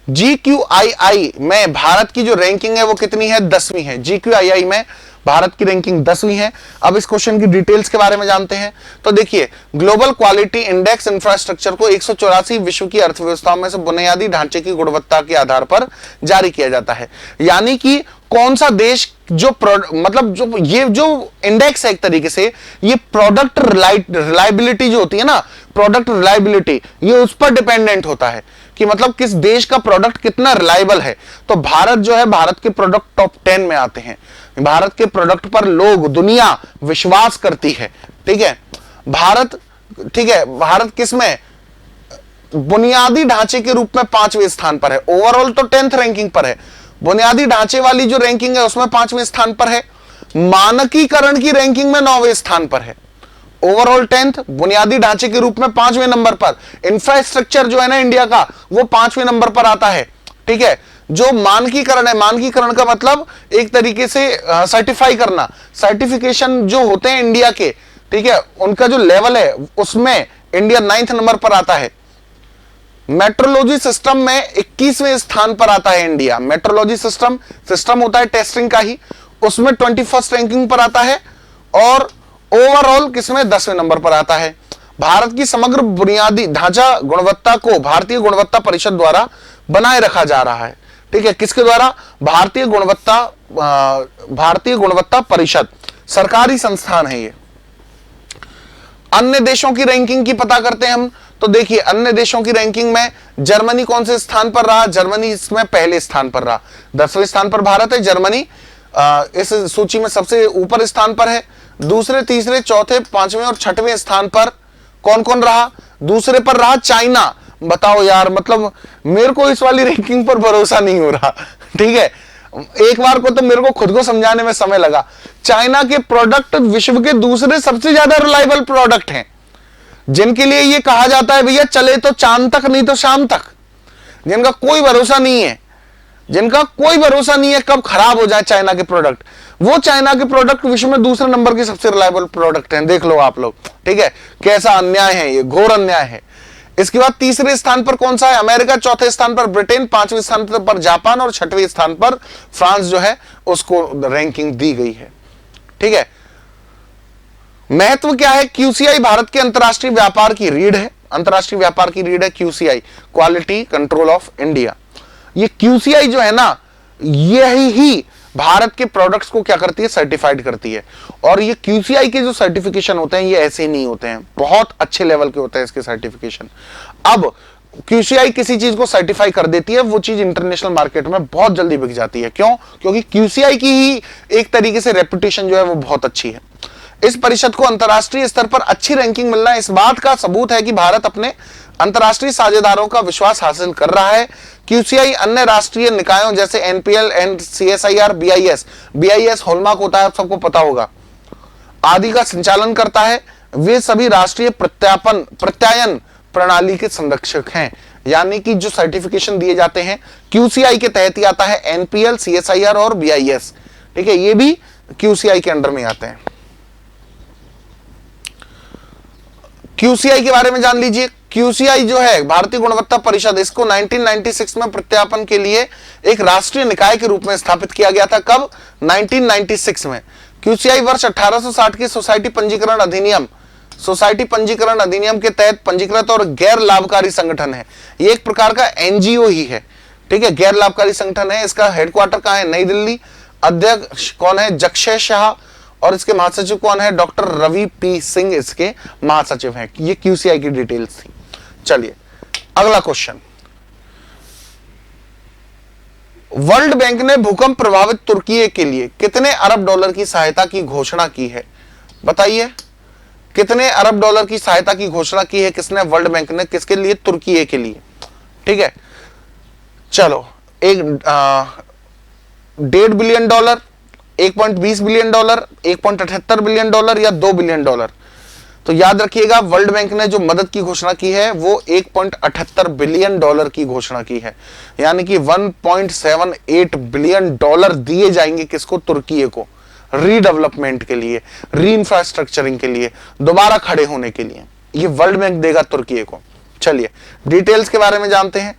GQII में भारत की जो रैंकिंग है वो कितनी है? 10वीं है। GQII में भारत की रैंकिंग 10वीं है। अब इस क्वेश्चन की डिटेल्स के बारे में जानते हैं। तो देखिए, ग्लोबल क्वालिटी इंडेक्स इंफ्रास्ट्रक्चर को 184 विश्व की अर्थव्यवस्थाओं में से बुनियादी ढांचे की गुणवत्ता के आधार पर जारी किया जाता है। यानी कि कौन सा देश जो मतलब जो ये जो इंडेक्स है एक तरीके से, ये प्रोडक्ट रिलायबिलिटी जो होती है ना, प्रोडक्ट रिलायबिलिटी, ये उस पर डिपेंडेंट होता है कि मतलब किस देश का प्रोडक्ट कितना रिलायबल है। तो भारत जो है, भारत के प्रोडक्ट टॉप 10 में आते हैं। भारत के प्रोडक्ट पर लोग, दुनिया विश्वास करती है। ठीक है, भारत, ठीक है, भारत किसमें बुनियादी ढांचे के रूप में 5वें स्थान पर है। ओवरऑल तो 10th रैंकिंग पर है, बुनियादी ढांचे वाली जो रैंकिंग है उसमें 5वें स्थान पर है। मानकीकरण की रैंकिंग में 9वें स्थान पर है। ओवरऑल 10th, बुनियादी ढांचे के रूप में 5वें नंबर पर। इंफ्रास्ट्रक्चर जो है ना इंडिया का, वो 5वें नंबर पर आता है। ठीक है, जो मानकीकरण है, मानकीकरण का मतलब एक तरीके से सर्टिफाई करना, सर्टिफिकेशन जो होते हैं इंडिया के, ठीक है, उनका जो लेवल है उसमें इंडिया 9th नंबर पर आता है। मेट्रोलॉजी सिस्टम में 21वें स्थान पर आता है इंडिया। मेट्रोलॉजी सिस्टम होता है टेस्टिंग का ही, उसमें 21st रैंकिंग पर आता है। और ओवरऑल किसमें 10वें नंबर पर आता है। भारत की समग्र बुनियादी ढांचा गुणवत्ता को भारतीय गुणवत्ता परिषद द्वारा बनाए रखा जा रहा है। ठीक है, किसके द्वारा? भारतीय गुणवत्ता परिषद, सरकारी संस्थान है ये। अन्य देशों की रैंकिंग की पता करते हैं हम, तो देखिए अन्य देशों की रैंकिंग में जर्मनी कौन से स्थान पर रहा? जर्मनी इसमें पहले स्थान पर रहा। 10वें स्थान पर भारत है, जर्मनी इस सूची में सबसे ऊपर स्थान पर है। दूसरे, तीसरे, चौथे, 5वें और 6वें स्थान पर कौन कौन रहा? दूसरे पर रहा चाइना। बताओ यार, मतलब मेरे को इस वाली रैंकिंग पर भरोसा नहीं हो रहा। ठीक है, एक बार को तो मेरे को खुद को समझाने में समय लगा। चाइना के प्रोडक्ट विश्व के दूसरे सबसे ज्यादा रिलायबल प्रोडक्ट हैं, जिनके लिए ये कहा जाता है भैया चले तो चांद तक नहीं तो शाम तक, जिनका कोई भरोसा नहीं है, जिनका कोई भरोसा नहीं है कब खराब हो जाए चाइना के प्रोडक्ट। वो चाइना के प्रोडक्ट विश्व में दूसरे नंबर के सबसे रिलायबल प्रोडक्ट हैं। देख लो आप लोग, ठीक है, कैसा अन्याय है ये, घोर अन्याय है। इसके बाद तीसरे स्थान पर कौन सा है? अमेरिका। चौथे स्थान पर ब्रिटेन, 5वें स्थान पर जापान और 6वें स्थान पर फ्रांस जो है उसको रैंकिंग दी गई है। ठीक है, महत्व क्या है? QCI भारत के अंतरराष्ट्रीय व्यापार की रीढ़ है। अंतरराष्ट्रीय व्यापार की रीढ़ है QCI, quality control of India. ये QCI जो है ना, यही ही भारत के प्रोडक्ट्स को क्या करती है? सर्टिफाइड करती है। और ये QCI के जो सर्टिफिकेशन होते हैं ये ऐसे ही नहीं होते हैं, बहुत अच्छे लेवल के होते हैं इसके सर्टिफिकेशन। अब QCI किसी चीज को सर्टिफाई कर देती है, वो चीज इंटरनेशनल मार्केट में बहुत जल्दी बिक जाती है। क्यों? क्योंकि QCI की ही एक तरीके से रेपुटेशन जो है वो बहुत अच्छी है। इस परिषद को अंतरराष्ट्रीय स्तर पर अच्छी रैंकिंग मिलना इस बात का सबूत है कि भारत अपने अंतरराष्ट्रीय साझेदारों का विश्वास हासिल कर रहा है। QCI अन्य राष्ट्रीय निकायों जैसे NPL and CSIR, BIS hallmark होता है, आप सबको पता होगा, आदि का संचालन करता है। वे सभी राष्ट्रीय प्रत्यायन प्रणाली के संरक्षक हैं। यानी कि जो सर्टिफिकेशन दिए जाते हैं QCI के तहत ही आता है, NPL, CSIR और BIS। ठीक है, ये भी QCI के अंडर में आते हैं। QCI के बारे में जान लीजिए। QCI जो है भारतीय गुणवत्ता परिषद, इसको 1996 में प्रत्यापन के लिए एक राष्ट्रीय निकाय के रूप में स्थापित किया गया था। कब? 1996 में। QCI वर्ष 1860 की सोसाइटी पंजीकरण अधिनियम के तहत पंजीकृत और गैर लाभकारी संगठन है। ये एक प्रकार का NGO ही है। ठीक है, गैर लाभकारी संगठन है। इसका हेडक्वार्टर कहां है? नई दिल्ली। अध्यक्ष कौन है? जक्षय शाह। और इसके महासचिव कौन है? डॉक्टर रवि पी सिंह इसके महासचिव हैं। ये QCI की डिटेल्स थी। चलिए अगला क्वेश्चन। वर्ल्ड बैंक ने भूकंप प्रभावित तुर्की के लिए कितने अरब डॉलर की सहायता की घोषणा की है? बताइए, कितने अरब डॉलर की सहायता की घोषणा की है किसने? वर्ल्ड बैंक ने। किसके लिए? तुर्की के लिए। ठीक है, चलो, एक 1.5 billion dollar, 1.20 billion dollar, 1.78 billion dollar या 2 बिलियन डॉलर? तो याद रखिएगा, वर्ल्ड बैंक ने जो मदद की घोषणा की है वो 1.78 बिलियन डॉलर की घोषणा की है। यानी कि 1.78 बिलियन डॉलर दिए जाएंगे किसको? तुर्की को, रीडेवलपमेंट के लिए, री इंफ्रास्ट्रक्चरिंग के लिए, दोबारा खड़े होने के लिए। ये वर्ल्ड बैंक देगा तुर्की को। चलिए डिटेल्स के बारे में जानते हैं।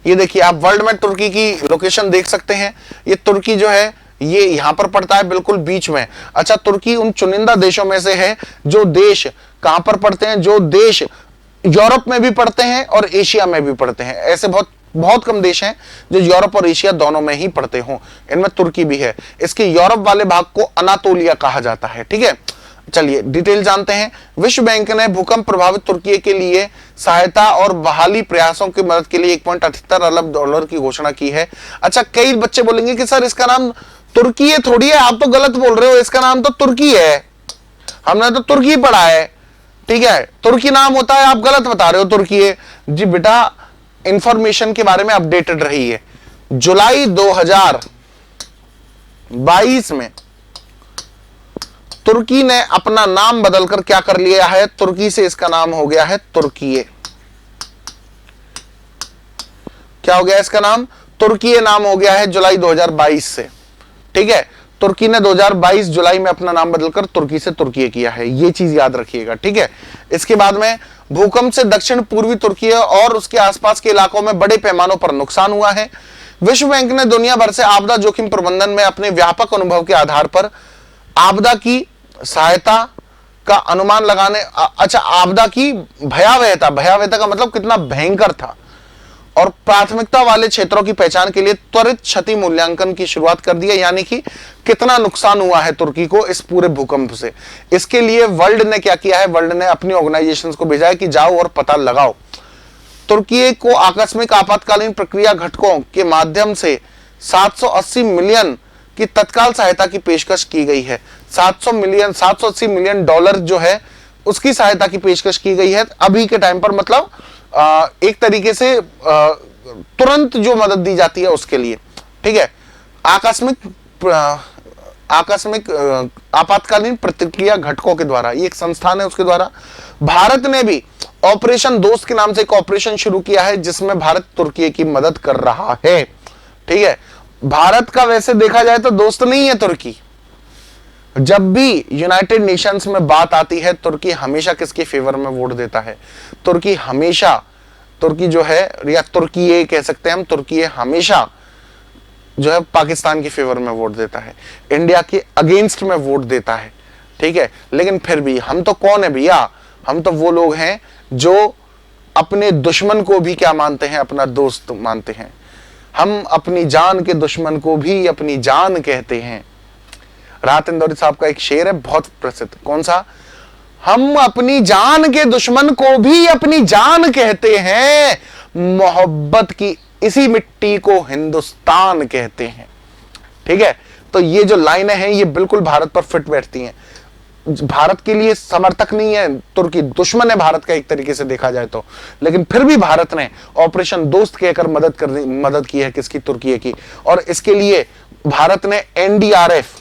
ये देखिए, आप वर्ल्ड में तुर्की की लोकेशन देख सकते हैं। ये तुर्की जो है ये यहां पर पड़ता है, बिल्कुल बीच में। अच्छा, तुर्की उन चुनिंदा देशों में से है जो देश कहां पर पड़ते हैं? जो देश यूरोप में भी पड़ते हैं और एशिया में भी पड़ते हैं। ऐसे बहुत बहुत कम देश हैं जो यूरोप और एशिया दोनों में ही पड़ते हों, इनमें तुर्की भी है। इसके यूरोप वाले भाग को अनातोलिया कहा जाता है। ठीक है, चलिए डिटेल जानते हैं। विश्व बैंक ने भूकंप प्रभावित तुर्की के लिए सहायता और बहाली प्रयासों की मदद के लिए 1.78 अरब डॉलर की घोषणा की है। अच्छा, कई बच्चे बोलेंगे कि सर इसका नाम तुर्की है थोड़ी है, आप तो गलत बोल रहे हो, इसका नाम तो तुर्की है, हमने तो तुर्की पढ़ा है। ठीक है, तुर्की नाम होता है, आप गलत बता रहे हो, तुर्की है जी बेटा। इंफॉर्मेशन के बारे में अपडेटेड रही है। जुलाई 2022 में तुर्की ने अपना नाम बदलकर क्या कर लिया है, तुर्की से इसका नाम हो गया है तुर्कीये। क्या हो गया इसका नाम, तुर्कीये नाम हो गया है जुलाई 2022 से। ठीक है, तुर्की ने 2022 जुलाई में अपना नाम बदलकर तुर्की से तुर्कीये किया है, ये चीज याद रखिएगा। ठीक है, इसके बाद में भूकंप से दक्षिण पूर्वी तुर्की और उसके आसपास के इलाकों में बड़े पैमानों पर नुकसान हुआ है। विश्व बैंक ने दुनिया भर से आपदा जोखिम प्रबंधन में अपने व्यापक अनुभव के आधार पर आपदा की सहायता का अनुमान लगाने, अच्छा आपदा की भयावहता, भयावहता का मतलब कितना भयंकर था, और प्राथमिकता वाले क्षेत्रों की पहचान के लिए त्वरित क्षति मूल्यांकन की शुरुआत कर दी है, यानी कि कितना नुकसान हुआ है तुर्की को इस पूरे भूकंप से। इसके लिए वर्ल्ड ने क्या किया है, वर्ल्ड ने अपनी ऑर्गेनाइजेशंस को भेजा है कि जाओ और पता लगाओ। तुर्की को आकस्मिक आपातकालीन प्रक्रिया घटकों के माध्यम से 780 मिलियन की तत्काल सहायता की पेशकश की गई है। 780 मिलियन डॉलर जो है उसकी सहायता की पेशकश की गई है अभी के टाइम पर, मतलब एक तरीके से तुरंत जो मदद दी जाती है उसके लिए। ठीक है, आकस्मिक आपातकालीन प्रतिक्रिया घटकों के द्वारा, ये एक संस्थान है, उसके द्वारा भारत ने भी ऑपरेशन दोस्त के नाम से एक ऑपरेशन शुरू किया है जिसमें भारत तुर्की की मदद कर रहा है। ठीक है, भारत का वैसे देखा जाए तो दोस्त नहीं है तुर्की। जब भी यूनाइटेड नेशंस में बात आती है तुर्की हमेशा किसके फेवर में वोट देता है, तुर्की हमेशा, तुर्की जो है, या तुर्की ये कह सकते हैं हम, तुर्की हमेशा जो है पाकिस्तान के फेवर में वोट देता है, इंडिया के अगेंस्ट में वोट देता है। ठीक है, लेकिन फिर भी हम तो कौन है भैया, हम तो वो लोग हैं जो अपने दुश्मन को भी क्या मानते हैं, अपना दोस्त मानते हैं। हम अपनी जान के दुश्मन को भी अपनी जान कहते हैं। राहत इंदौरी साहब का एक शेर है बहुत प्रसिद्ध, कौन सा, हम अपनी जान के दुश्मन को भी अपनी जान कहते हैं, मोहब्बत की इसी मिट्टी को हिंदुस्तान कहते हैं। ठीक है, तो ये जो लाइनें हैं ये बिल्कुल भारत पर फिट बैठती हैं। भारत के लिए समर्थक नहीं है तुर्की, दुश्मन है भारत का एक तरीके से देखा जाए तो, लेकिन फिर भी भारत ने ऑपरेशन दोस्त कहकर मदद की है किसकी, तुर्की की। और इसके लिए भारत ने NDRF,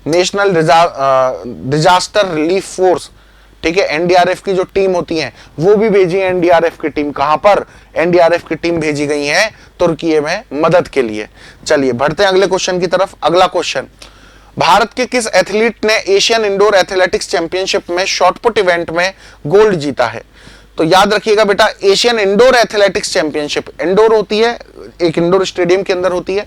national disaster relief force, ठीक है, एनडीआरएफ की जो टीम होती है वो भी भेजी है। एनडीआरएफ की टीम कहां पर, एनडीआरएफ की टीम भेजी गई है तुर्की में मदद के लिए। चलिए बढ़ते हैं अगले क्वेश्चन की तरफ। अगला क्वेश्चन, भारत के किस एथलीट ने एशियन इंडोर एथलेटिक्स चैंपियनशिप में शॉटपुट इवेंट में गोल्ड जीता है? तो याद रखिएगा बेटा, Asian indoor athletics championship indoor होती है, एक इंडोर स्टेडियम के अंदर होती है,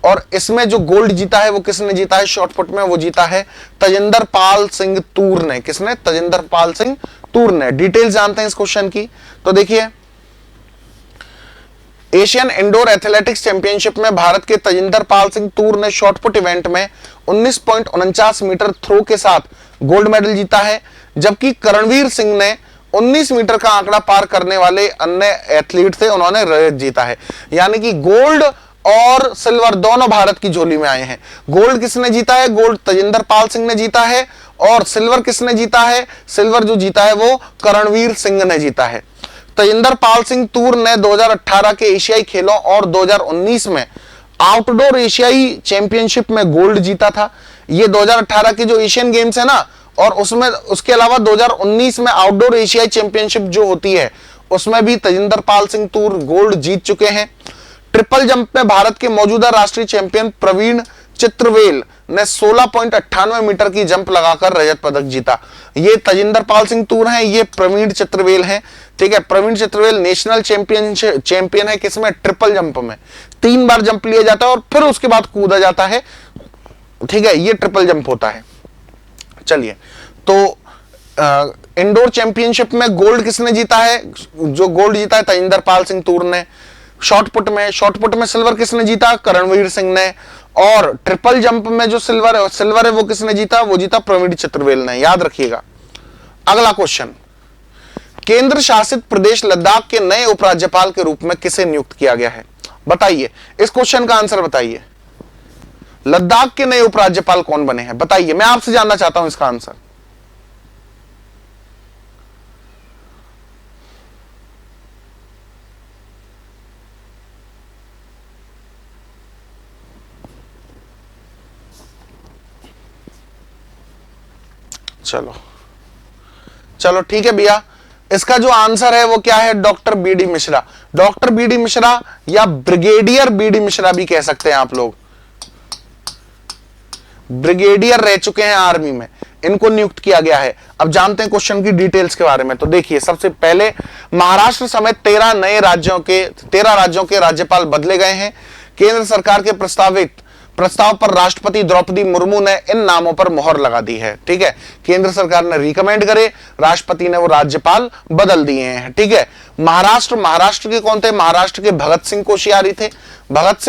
और इसमें जो गोल्ड जीता है वो किसने जीता है शॉटपुट में, वो जीता है तजिंदर पाल सिंह तूर ने। किसने, तजिंदर पाल सिंह तूर ने। डिटेल्स जानते हैं इस क्वेश्चन की, तो देखिए एशियन इंडोर एथलेटिक्स चैंपियनशिप में भारत के तजिंदर पाल सिंह तूर ने शॉटपुट इवेंट में 19.49 मीटर थ्रो के साथ गोल्ड मेडल जीता है, जबकि करणवीर सिंह ने 19 मीटर का आंकड़ा पार करने वाले अन्य एथलीट थे, उन्होंने रजत जीता है। यानी कि गोल्ड और सिल्वर दोनों भारत की झोली में आए हैं। गोल्ड किसने जीता है, गोल्ड तजिंदर पाल सिंह ने जीता है, और सिल्वर किसने जीता है, सिल्वर जो जीता है वो करणवीर सिंह ने जीता है। तजिंदर पाल सिंह तूर ने 2018 के एशियाई खेलों और 2019 में आउटडोर एशियाई चैंपियनशिप में गोल्ड जीता था। ये 2018 के जो एशियन गेम्स है ना, और उसमें उसके अलावा 2019 में आउटडोर एशियाई चैंपियनशिप जो होती है उसमें भी तजिंदर पाल सिंह तूर गोल्ड जीत चुके हैं। ट्रिपल जंप में भारत के मौजूदा राष्ट्रीय चैंपियन प्रवीण चित्रवेल ने 16.98 मीटर की जंप लगाकर रजत पदक जीता। ये तजिंदर पाल सिंह तूर हैं, ये प्रवीण चित्रवेल हैं। ठीक है, प्रवीण चित्रवेल नेशनल चैंपियन है किसमें, ट्रिपल जंप में 3 बार जंप लिया जाता है और फिर उसके बाद कूदा जाता है। ठीक है, ये ट्रिपल जंप होता है। चलिए, तो इंडोर चैंपियनशिप में गोल्ड किसने जीता है? जो गोल्ड जीता है तजिंदर पाल सिंह तूर ने। शॉटपुट में सिल्वर किसने जीता? करणवीर सिंह ने। और ट्रिपल जंप में जो सिल्वर है वो किसने जीता? वो जीता प्रवीण चित्रवेल ने, याद रखिएगा। अगला क्वेश्चन, केंद्र शासित प्रदेश लद्दाख के नए उपराज्यपाल के रूप में किसे नियुक्त किया गया है? बताइए, इस क्वेश्चन का आंसर बताइए। लद्दाख के नए उपराज्यपाल कौन बने हैं? बताइए, मैं आपसे जानना चाहता हूं इसका आंसर। चलो ठीक है भैया, इसका जो आंसर है वो क्या है? Doctor BD Mishra. Doctor BD Mishra या ब्रिगेडियर बीडी मिश्रा भी कह सकते हैं आप लोग। ब्रिगेडियर रह चुके हैं आर्मी में, इनको नियुक्त किया गया है। अब जानते हैं क्वेश्चन की डिटेल्स के बारे में। तो देखिए, सबसे पहले महाराष्ट्र समेत 13 राज्यों के राज्यपाल बदले गए हैं। केंद्र सरकार के प्रस्ताव पर राष्ट्रपति द्रौपदी मुर्मू ने इन नामों पर मोहर लगा दी है। ठीक है, केंद्र सरकार ने रिकमेंड करे, राष्ट्रपति ने वो राज्यपाल बदल दिए हैं। ठीक है, महाराष्ट्र के कौन थे? महाराष्ट्र के भगत सिंह कोश्यारी थे। भगत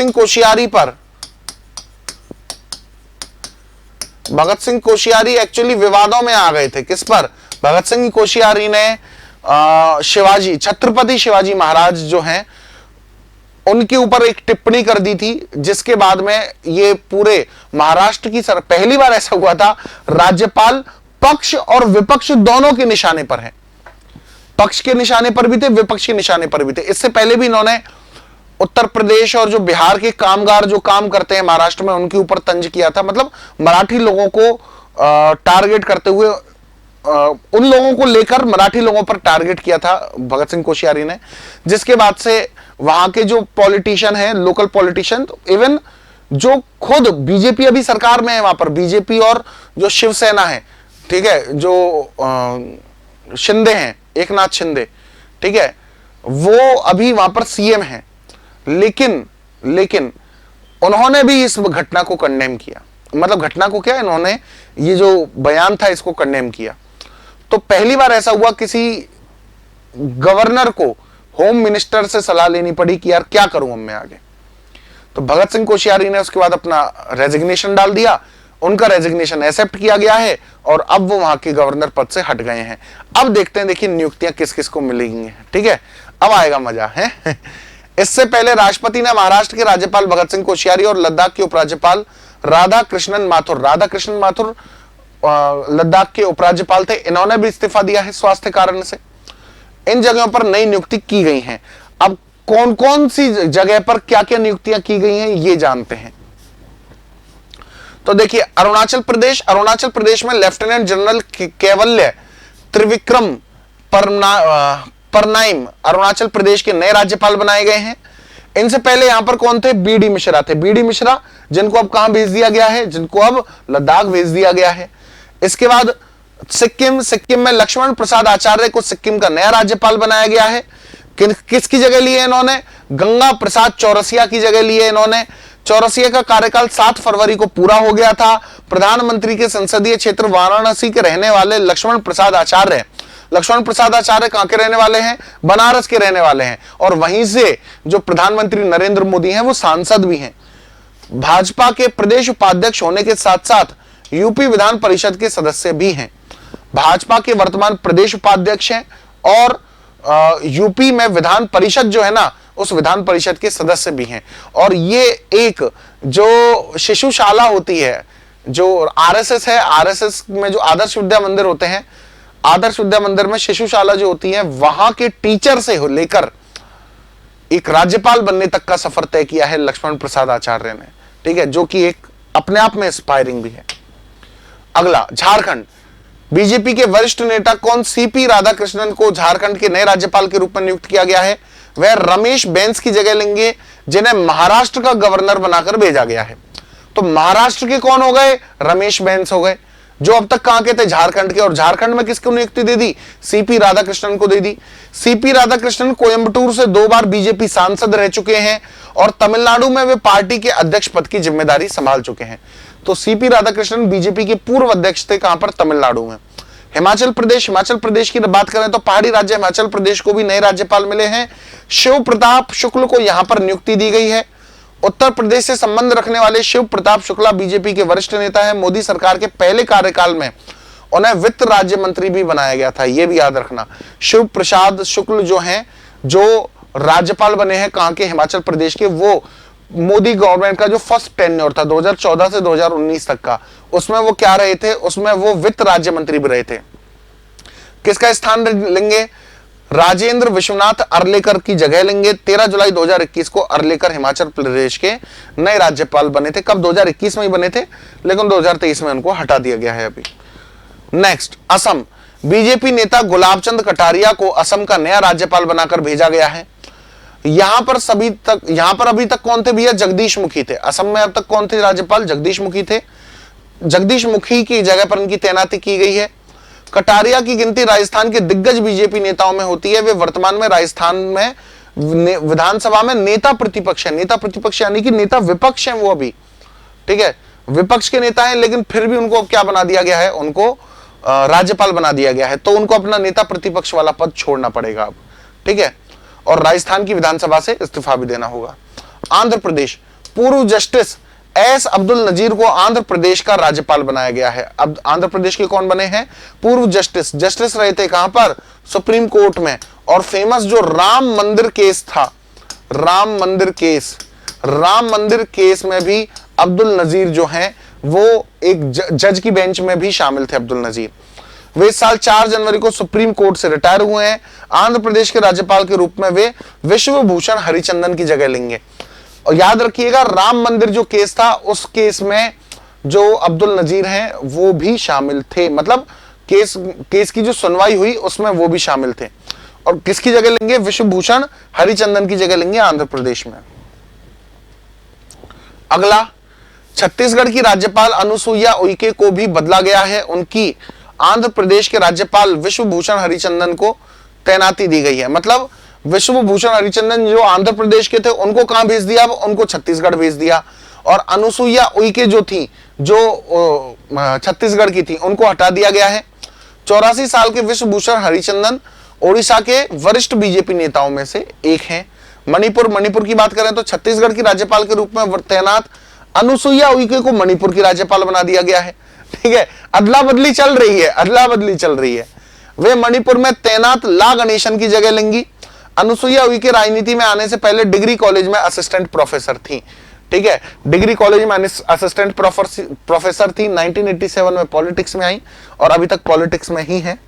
सिंह कोश्यारी एक्चुअली विवादों में आ गए थे। किस पर? भगत सिंह कोश्यारी ने छत्रपति शिवाजी महाराज जो हैं उनके ऊपर एक टिप्पणी कर दी थी, जिसके बाद में ये पूरे महाराष्ट्र की पहली बार ऐसा हुआ था, राज्यपाल पक्ष और विपक्ष दोनों के निशाने पर है। पक्ष के निशाने पर भी थे, विपक्ष के निशाने पर भी थे। इससे पहले भी इन्होंने उत्तर प्रदेश और जो बिहार के कामगार जो काम करते हैं महाराष्ट्र में, उनके ऊपर तंज किया था। मतलब मराठी लोगों को टारगेट करते हुए, उन लोगों को लेकर मराठी लोगों पर टारगेट किया था भगत सिंह कोश्यारी ने, जिसके बाद से वहां के जो पॉलिटिशियन हैं, लोकल पॉलिटिशियन, इवन जो खुद बीजेपी अभी सरकार में है वहां पर, बीजेपी और जो शिवसेना है, ठीक है, जो शिंदे हैं, एकनाथ शिंदे, ठीक है, वो अभी वहां पर सीएम हैं। लेकिन उन्होंने भी इस घटना को कंडेम किया। मतलब घटना को क्या, इन्होंने ये जो बयान था इसको कंडेम किया। तो पहली बार ऐसा हुआ किसी गवर्नर को होम मिनिस्टर से सलाह लेनी पड़ी कि यार क्या करूं अब मैं आगे। तो भगत सिंह कोश्यारी ने उसके बाद अपना रेजिग्नेशन डाल दिया, उनका रेजिग्नेशन एक्सेप्ट किया गया है और अब वो वहां के गवर्नर पद से हट गए हैं। अब देखते हैं, देखिए नियुक्तियां किस किस को मिलेंगी। ठीक है, अब आएगा मजा है। इससे पहले राष्ट्रपति ने महाराष्ट्र के राज्यपाल भगत सिंह कोश्यारी और लद्दाख के उपराज्यपाल राधा कृष्णन माथुर लद्दाख के उपराज्यपाल थे, इन्होंने भी इस्तीफा दिया है स्वास्थ्य कारण से। इन जगहों पर नई नियुक्ति की गई हैं। अब कौन कौन सी जगह पर क्या क्या नियुक्तियां की गई हैं ये जानते हैं। तो देखिए, अरुणाचल प्रदेश में लेफ्टिनेंट जनरल कैवल्य त्रिविक्रम परनाइम अरुणाचल प्रदेश के नए राज्यपाल बनाए गए हैं। इनसे पहले यहां पर कौन थे? बीडी मिश्रा थे। बीडी मिश्रा जिनको अब कहां भेज दिया गया है? जिनको अब लद्दाख भेज दिया गया है। इसके बाद सिक्किम में लक्ष्मण प्रसाद आचार्य को सिक्किम का नया राज्यपाल बनाया गया है। किसकी जगह ली है इन्होंने? गंगा प्रसाद चौरसिया की जगह ली है इन्होंने। चौरसिया का कार्यकाल 7 फरवरी को पूरा हो गया था। प्रधानमंत्री के संसदीय क्षेत्र वाराणसी के रहने वाले लक्ष्मण प्रसाद आचार्य कहां के रहने वाले हैं? बनारस के रहने वाले हैं। और वहीं से जो प्रधानमंत्री नरेंद्र मोदी हैं वो सांसद भी हैं। भाजपा के प्रदेश उपाध्यक्ष होने के साथ साथ यूपी विधान परिषद के सदस्य भी हैं। भाजपा के वर्तमान प्रदेश उपाध्यक्ष हैं और यूपी में विधान परिषद जो है ना, उस विधान परिषद के सदस्य भी हैं। और ये एक जो शिशुशाला होती है, जो आरएसएस है, आरएसएस में जो आदर्श विद्या मंदिर होते हैं, आदर्श विद्या मंदिर में शिशुशाला जो होती है, वहां के टीचर से लेकर एक राज्यपाल बनने तक का सफर तय किया है लक्ष्मण प्रसाद आचार्य ने। ठीक है, जो कि एक अपने आप में इंस्पायरिंग भी है। अगला, झारखंड। बीजेपी के वरिष्ठ नेता कौन? सीपी राधाकृष्णन को झारखंड के नए राज्यपाल के रूप में नियुक्त किया गया है। वह रमेश बैस की जगह लेंगे, जिन्हें महाराष्ट्र का गवर्नर बनाकर भेजा गया है। तो महाराष्ट्र के कौन हो गए? रमेश बैस हो गए, जो अब तक कहां के थे? झारखंड के। और झारखंड में किसको नियुक्ति दे दी? सीपी राधाकृष्णन को दे दी। सीपी राधाकृष्णन कोयंबटूर से 2 बार बीजेपी सांसद रह चुके हैं और तमिलनाडु में वे पार्टी के अध्यक्ष पद की जिम्मेदारी संभाल चुके हैं। तो सीपी राधाकृष्णन बीजेपी के पूर्व अध्यक्ष थे, कहां पर? तमिलनाडु में। हिमाचल प्रदेश की बात करें तो पहाड़ी राज्य हिमाचल प्रदेश को भी नए राज्यपाल मिले हैं। शिव प्रताप शुक्ल को यहां पर नियुक्ति दी गई है। उत्तर प्रदेश से संबंध रखने वाले शिव प्रताप शुक्ला बीजेपी के वरिष्ठ नेता है। मोदी सरकार के पहले कार्यकाल में उन्हें वित्त राज्य मंत्री भी बनाया गया था, यह भी याद रखना। शिव प्रसाद शुक्ल जो हैं, जो राज्यपाल बने हैं कहां के, हिमाचल प्रदेश के, वो मोदी गवर्नमेंट का जो फर्स्ट टेन्योर था 2014 से 2019 तक का, उसमें वो क्या रहे थे, उसमें वो वित्त राज्य मंत्री भी रहे थे। किसका स्थान लेंगे? राजेंद्र विश्वनाथ अर्लेकर की जगह लेंगे। 13 जुलाई 2021 को अर्लेकर हिमाचल प्रदेश के नए राज्यपाल बने थे। कब? 2021 में ही बने थे, लेकिन 2023 में उनको हटा दिया गया है अभी। नेक्स्ट, असम। बीजेपी नेता गुलाब चंद कटारिया को असम का नया राज्यपाल बनाकर भेजा गया है। यहां पर अभी तक कौन थे भैया? जगदीश मुखी थे। असम में अब तक कौन थे राज्यपाल? जगदीश मुखी थे। जगदीश मुखी की जगह पर इनकी तैनाती की गई है। कटारिया की गिनती राजस्थान के दिग्गज बीजेपी नेताओं में होती है। वे वर्तमान में राजस्थान में विधानसभा में नेता प्रतिपक्ष है। नेता प्रतिपक्ष यानी कि नेता विपक्ष है वो अभी, ठीक है, विपक्ष के नेता हैं, लेकिन फिर भी उनको क्या बना दिया गया है? उनको राज्यपाल बना दिया गया है, तो उनको अपना नेता प्रतिपक्ष वाला पद छोड़ना पड़ेगा अब, ठीक है, और राजस्थान की विधानसभा से इस्तीफा भी देना होगा। आंध्र प्रदेश। पूर्व जस्टिस एस अब्दुल नजीर को आंध्र प्रदेश का राज्यपाल बनाया गया है। अब आंध्र प्रदेश के कौन बने हैं? पूर्व जस्टिस रहे थे कहां पर? सुप्रीम कोर्ट में। और फेमस जो राम मंदिर केस था, राम मंदिर केस में भी अब्दुल नजीर जो हैं वो एक जज की बेंच में भी शामिल थे। अब्दुल नजीर वे इस साल 4 जनवरी को सुप्रीम कोर्ट से रिटायर हुए हैं। आंध्र प्रदेश के राज्यपाल के रूप में वे विश्व भूषण हरिचंदन की जगह लेंगे। और याद रखिएगा, राम मंदिर जो केस था, उस केस में जो अब्दुल नजीर हैं वो भी शामिल थे, मतलब केस की जो सुनवाई हुई उसमें वो भी शामिल थे। और किसकी जगह लेंगे? विश्व भूषण हरिचंदन की जगह लेंगे आंध्र प्रदेश में। अगला, छत्तीसगढ़ की राज्यपाल अनुसुईया उइके को भी बदला गया है। उनकी आंध्र प्रदेश के राज्यपाल विश्व भूषण हरिचंदन को तैनाती दी गई है। मतलब विश्व भूषण हरिचंदन जो आंध्र प्रदेश के थे उनको कहां भेज दिया? अब उनको छत्तीसगढ़ भेज दिया। और अनुसुईया उइके जो थी, जो छत्तीसगढ़ की थी, उनको हटा दिया गया है। 84 साल के विश्व भूषण हरिचंदन ओडिशा के वरिष्ठ बीजेपी नेताओं में से एक हैं। मणिपुर की बात करें तो छत्तीसगढ़ की राज्यपाल के रूप में तैनात अनुसुईया उइके को मणिपुर की राज्यपाल बना दिया गया है, ठीक है। अदला बदली चल रही है। वे मणिपुर में तैनात ला गणेशन की जगह लेंगी। अनुसुईया उइके राजनीति में आने से पहले डिग्री कॉलेज में असिस्टेंट प्रोफेसर थी, ठीक है, डिग्री कॉलेज में असिस्टेंट प्रोफेसर थी। 1987 में पॉलिटिक्स में आई और अभी तक पॉलिटिक्स में ही है।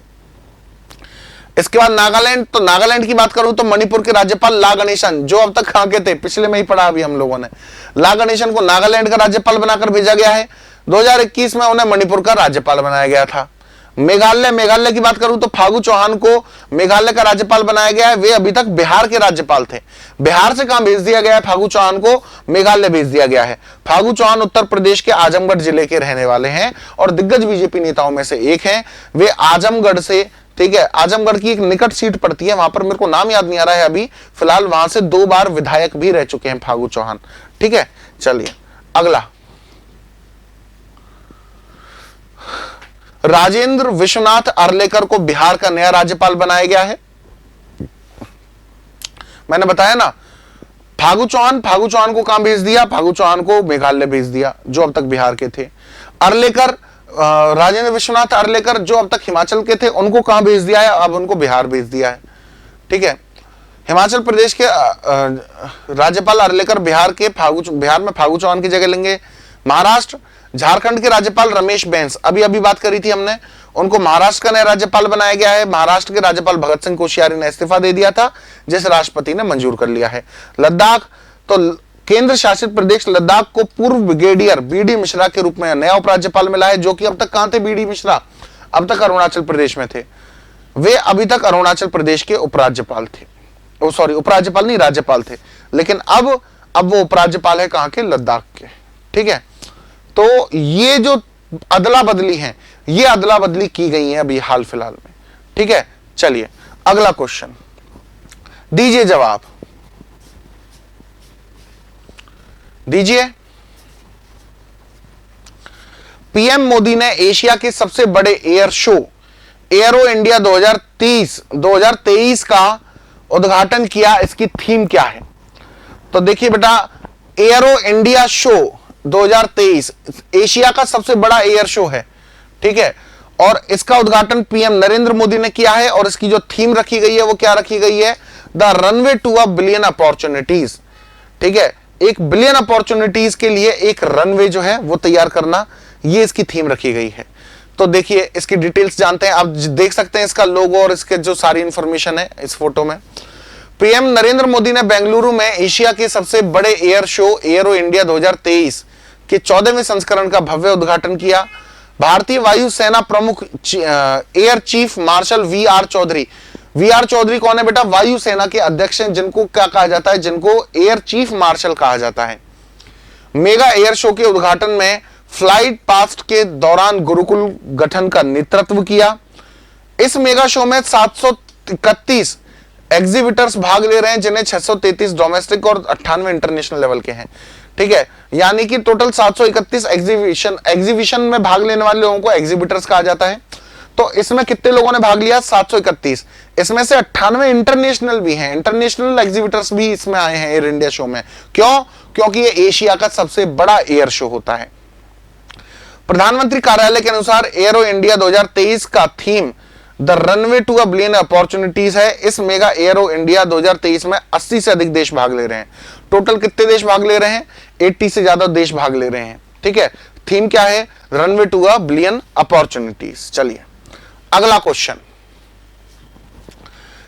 इसके बाद नागालैंड। तो नागालैंड की बात करूं तो मणिपुर के राज्यपाल ला गणेशन, जो अब तक कहां के थे, पिछले में ही पढ़ा अभी हम लोगों ने, ला गणेशन को नागालैंड का राज्यपाल बनाकर भेजा गया है। 2021 में उन्हें मणिपुर का राज्यपाल बनाया गया था। मेघालय की बात करूं तो फागू चौहान को मेघालय का राज्यपाल बनाया गया है। वे अभी तक बिहार के राज्यपाल थे। बिहार से कहां भेज दिया गया है? फागू चौहान को मेघालय भेज दिया गया है। फागू चौहान उत्तर प्रदेश के आजमगढ़ जिले के रहने वाले हैं और दिग्गज बीजेपी नेताओं में से एक हैं। वे आजमगढ़ से, ठीक है, आजमगढ़ की एक निकट सीट पड़ती है, वहां पर मेरे को नाम याद नहीं आ रहा है अभी फिलहाल, वहां से 2 बार विधायक भी रह चुके हैं फागू चौहान, ठीक है। चलिए अगला, राजेंद्र विश्वनाथ अर्लेकर को बिहार का नया राज्यपाल बनाया गया है। मैंने बताया ना, फागू चौहान को कहां भेज दिया? फागू चौहान को मेघालय भेज दिया, जो अब तक बिहार के थे। अर्लेकर, राजेंद्र विश्वनाथ अर्लेकर जो अब तक हिमाचल के थे, उनको कहां भेज दिया है? अब उनको बिहार भेज दिया है, ठीक है। हिमाचल प्रदेश के राज्यपाल अर्लेकर बिहार में फागू चौहान की जगह लेंगे। महाराष्ट्र, झारखंड के राज्यपाल रमेश बैस, अभी बात करी थी हमने, उनको महाराष्ट्र का नया राज्यपाल बनाया गया है। महाराष्ट्र के राज्यपाल भगत सिंह कोश्यारी ने इस्तीफा दे दिया था, जिसे राष्ट्रपति ने मंजूर कर लिया है। लद्दाख, तो केंद्र शासित प्रदेश लद्दाख को पूर्व ब्रिगेडियर बीडी मिश्रा के रूप में नया उपराज्यपाल मिला है, जो कि अब तक कहां थे बीडी मिश्रा? अब तक अरुणाचल प्रदेश में थे। वे अभी तक अरुणाचल प्रदेश के उपराज्यपाल थे, उपराज्यपाल नहीं, राज्यपाल थे, लेकिन अब वो उपराज्यपाल है कहां के? लद्दाख के, ठीक है। तो ये जो अदला बदली है, ये अदला बदली की गई है अभी हाल फिलहाल में, ठीक है। चलिए अगला क्वेश्चन दीजिए, जवाब दीजिए। पीएम मोदी ने एशिया के सबसे बड़े एयर शो एरो इंडिया 2023 का उद्घाटन किया, इसकी थीम क्या है? तो देखिए बेटा, एरो इंडिया शो 2023 एशिया का सबसे बड़ा एयर शो है, ठीक है, और इसका उद्घाटन पीएम नरेंद्र मोदी ने किया है, और इसकी जो थीम रखी गई है वो क्या रखी गई है? The runway to a billion opportunities, ठीक है, 1 बिलियन अपॉर्चुनिटीज के लिए एक रनवे जो है वो तैयार करना, ये इसकी थीम रखी गई है। तो देखिए इसकी डिटेल्स जानते हैं, आप देख सकते हैं इसका लोगो और इसके जो सारी इंफॉर्मेशन है इस फोटो में। पीएम नरेंद्र मोदी ने बेंगलुरु में एशिया के सबसे बड़े एयर शो एरो इंडिया 2023 के 14वें संस्करण का भव्य उद्घाटन किया। भारतीय वायुसेना प्रमुख air chief marshal V R Chaudhari कौन है बेटा? वायुसेना के अध्यक्ष हैं, जिनको क्या कहा जाता है? जिनको एयर चीफ मार्शल कहा जाता है। मेगा एयर शो के उद्घाटन में फ्लाइट पास्ट के दौरान गुरुकुल गठन का नेतृत्व किया। इस मेगा शो में 731 एग्जीबिटर्स भाग ले रहे हैं, जिन्हें 633 डोमेस्टिक और 98 इंटरनेशनल लेवल के हैं, ठीक है, यानी कि टोटल 731 एग्जीबिशन में भाग लेने वाले लोगों को एग्जीबिटर्स कहा जाता है। तो इसमें कितने लोगों ने भाग लिया? 731। इसमें से 98 इंटरनेशनल भी हैं, इंटरनेशनल एग्जीबिटर्स भी इसमें आए हैं एयर इंडिया शो में। क्यों? क्योंकि ये एशिया का सबसे बड़ा एयर शो होता है। प्रधानमंत्री कार्यालय के अनुसार एरो इंडिया 2023 का थीम the runway to a billion opportunities है। इस मेगा एरो इंडिया 2023 में 80 से अधिक देश भाग ले रहे हैं। टोटल कितने देश भाग ले रहे हैं? 80 से ज्यादा देश भाग ले रहे हैं, ठीक है। थीम क्या है? Runway to a billion opportunities. चलिए अगला क्वेश्चन,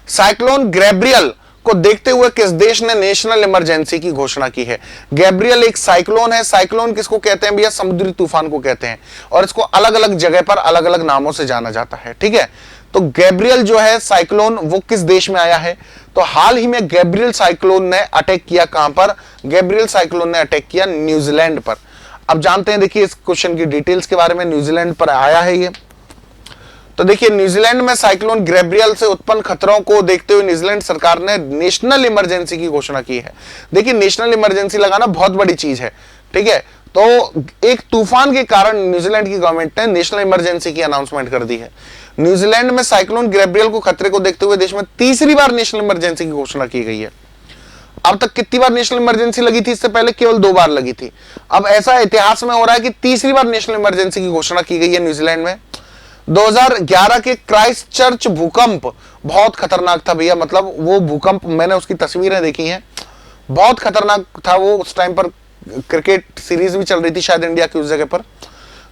साइक्लोन गैब्रियल को देखते हुए किस देश ने नेशनल इमरजेंसी की घोषणा की है? गैब्रियल एक साइक्लोन है। साइक्लोन किसको कहते हैं भैया? समुद्री तूफान को कहते हैं, और इसको अलग अलग जगह पर अलग अलग नामों से जाना जाता है, ठीक है। तो गैब्रियल जो है साइक्लोन, वो किस देश में आया है? तो हाल ही में गैब्रियल साइक्लोन ने अटैक किया कहां पर? गैब्रियल साइक्लोन ने अटैक किया न्यूजीलैंड पर। अब जानते हैं, देखिए इस क्वेश्चन की डिटेल्स के बारे में। न्यूजीलैंड पर आया है ये। तो देखिए न्यूजीलैंड में साइक्लोन गैब्रियल से उत्पन्न खतरों को देखते हुए न्यूजीलैंड सरकार ने नेशनल इमरजेंसी की घोषणा की है। देखिए नेशनल इमरजेंसी लगाना बहुत बड़ी चीज है, ठीक है। तो एक तूफान के कारण न्यूजीलैंड की गवर्नमेंट ने नेशनल इमरजेंसी की अनाउंसमेंट कर दी है। न्यूजीलैंड में साइक्लोन गैब्रियल को खतरे को देखते हुए देश में तीसरी बार नेशनल इमरजेंसी की घोषणा की गई है। अब तक कितनी बार नेशनल इमरजेंसी लगी थी? इससे पहले केवल 2 बार लगी थी। अब ऐसा इतिहास में हो रहा है कि तीसरी बार नेशनल इमरजेंसी की घोषणा की गई है न्यूजीलैंड में। 2011 के क्राइस्ट चर्च भूकंप बहुत खतरनाक था भैया, मतलब वो भूकंप, मैंने उसकी तस्वीरें देखी हैं, बहुत खतरनाक था वो। उस टाइम पर क्रिकेट सीरीज भी चल रही थी शायद इंडिया की उस जगह पर।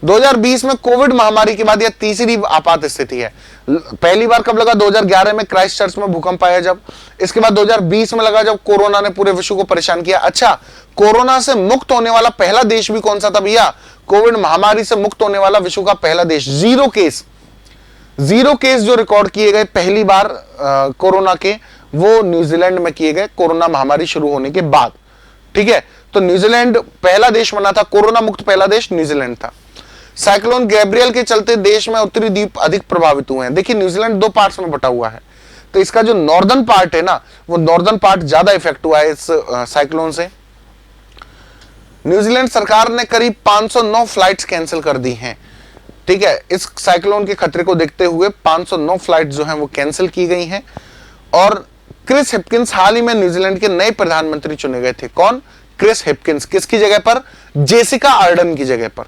2020 में कोविड महामारी के बाद यह तीसरी आपात स्थिति है। पहली बार कब लगा? 2011 में क्राइस्ट चर्च में भूकंप आया जब। इसके बाद 2020 में लगा जब कोरोना ने पूरे विश्व को परेशान किया। अच्छा, कोरोना से मुक्त होने वाला पहला देश भी कौन सा था भैया? कोविड महामारी से मुक्त होने वाला विश्व का पहला देश, जीरो केस जो रिकॉर्ड किए गए पहली बार कोरोना के, वो न्यूजीलैंड में किए गए कोरोना महामारी शुरू होने के बाद, ठीक है। तो न्यूजीलैंड पहला देश बना था, कोरोना मुक्त पहला देश न्यूजीलैंड था। साइक्लोन गैब्रियल के चलते देश में उत्तरी द्वीप अधिक प्रभावित हुए हैं। देखिए न्यूजीलैंड 2 पार्ट्स में बटा हुआ है, तो इसका जो नॉर्दर्न पार्ट है ना, वो नॉर्दर्न पार्ट ज्यादा इफेक्ट हुआ है इस साइक्लोन से। न्यूजीलैंड सरकार ने करीब 509 फ्लाइट्स कैंसिल कर दी हैं, ठीक है। इस साइक्लोन के खतरे को देखते हुए 509 फ्लाइट जो हैं वो कैंसिल की गई हैं। और क्रिस हिपकिंस हाल ही में न्यूजीलैंड के नए प्रधानमंत्री चुने गए थे। कौन? Chris Hipkins. किसकी जगह पर? जेसिका आर्डन की जगह पर,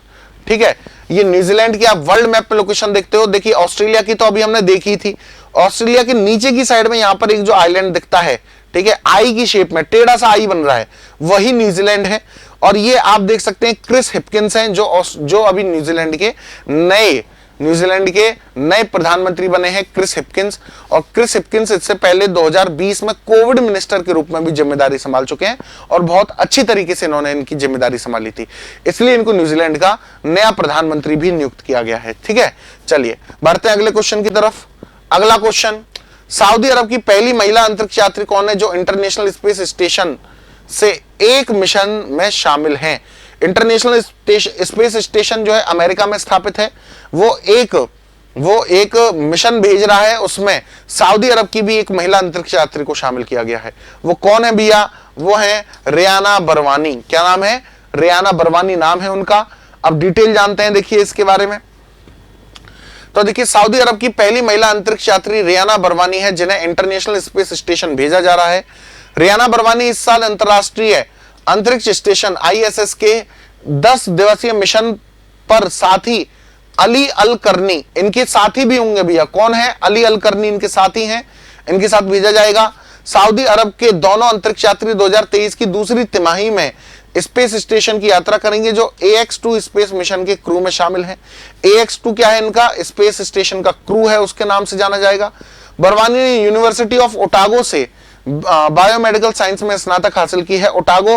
ठीक है। ये न्यूजीलैंड की आप वर्ल्ड मैप पे लोकेशन देखते हो। देखिए ऑस्ट्रेलिया की तो अभी हमने देखी थी। ऑस्ट्रेलिया के नीचे की साइड में यहां पर एक जो आइलैंड दिखता है, ठीक है, आई की शेप में, टेढ़ा सा आई बन रहा है, वही न्यूजीलैंड है। और ये आप देख सकते हैं क्रिस हिपकिंस हैं, जो अभी न्यूजीलैंड के नए प्रधानमंत्री बने हैं, क्रिस हिपकिंस। और क्रिस हिपकिंस इससे पहले 2020 में कोविड मिनिस्टर के रूप में भी जिम्मेदारी संभाल चुके हैं, और बहुत अच्छी तरीके से इन्होंने इनकी जिम्मेदारी संभाली थी, इसलिए इनको न्यूजीलैंड का नया प्रधानमंत्री भी नियुक्त किया गया है, ठीक है। चलिए बढ़ते हैं अगले क्वेश्चन की तरफ। अगला क्वेश्चन, सऊदी अरब की पहली महिला अंतरिक्ष यात्री कौन है जो इंटरनेशनल स्पेस स्टेशन से एक मिशन में शामिल हैं? इंटरनेशनल स्पेस स्टेशन जो है अमेरिका में स्थापित है, वो एक मिशन भेज रहा है, उसमें सऊदी अरब की भी एक महिला अंतरिक्ष यात्री को शामिल किया गया है। वो कौन है भैया? वो है रियाना बरवानी। क्या नाम है? रियाना बरवानी नाम है उनका। अब डिटेल जानते हैं, देखिए इसके बारे में। तो देखिए सऊदी अरब की पहली महिला अंतरिक्ष यात्री रियाना बरवानी है, जिन्हें इंटरनेशनल स्पेस स्टेशन भेजा जा रहा है। रियाना बरवानी इस साल अंतरराष्ट्रीय अंतरिक्ष स्टेशन ISS के 10 दिवसीय मिशन पर साथी अली अल करनी, इनके साथी भी होंगे भैया, कौन है? अली अल करनी इनके साथी हैं, इनके साथ भेजा जाएगा। सऊदी अरब के दोनों अंतरिक्ष यात्री 2023 की दूसरी तिमाही में स्पेस स्टेशन की यात्रा करेंगे, जो AX2 स्पेस मिशन के क्रू में शामिल हैं। AX2 क्या है? इनका स्पेस स्टेशन का क्रू है, उसके नाम से जाना जाएगा। बरवानी ने यूनिवर्सिटी ऑफ ओटागो से बायोमेडिकल साइंस में स्नातक हासिल की है। ओटागो,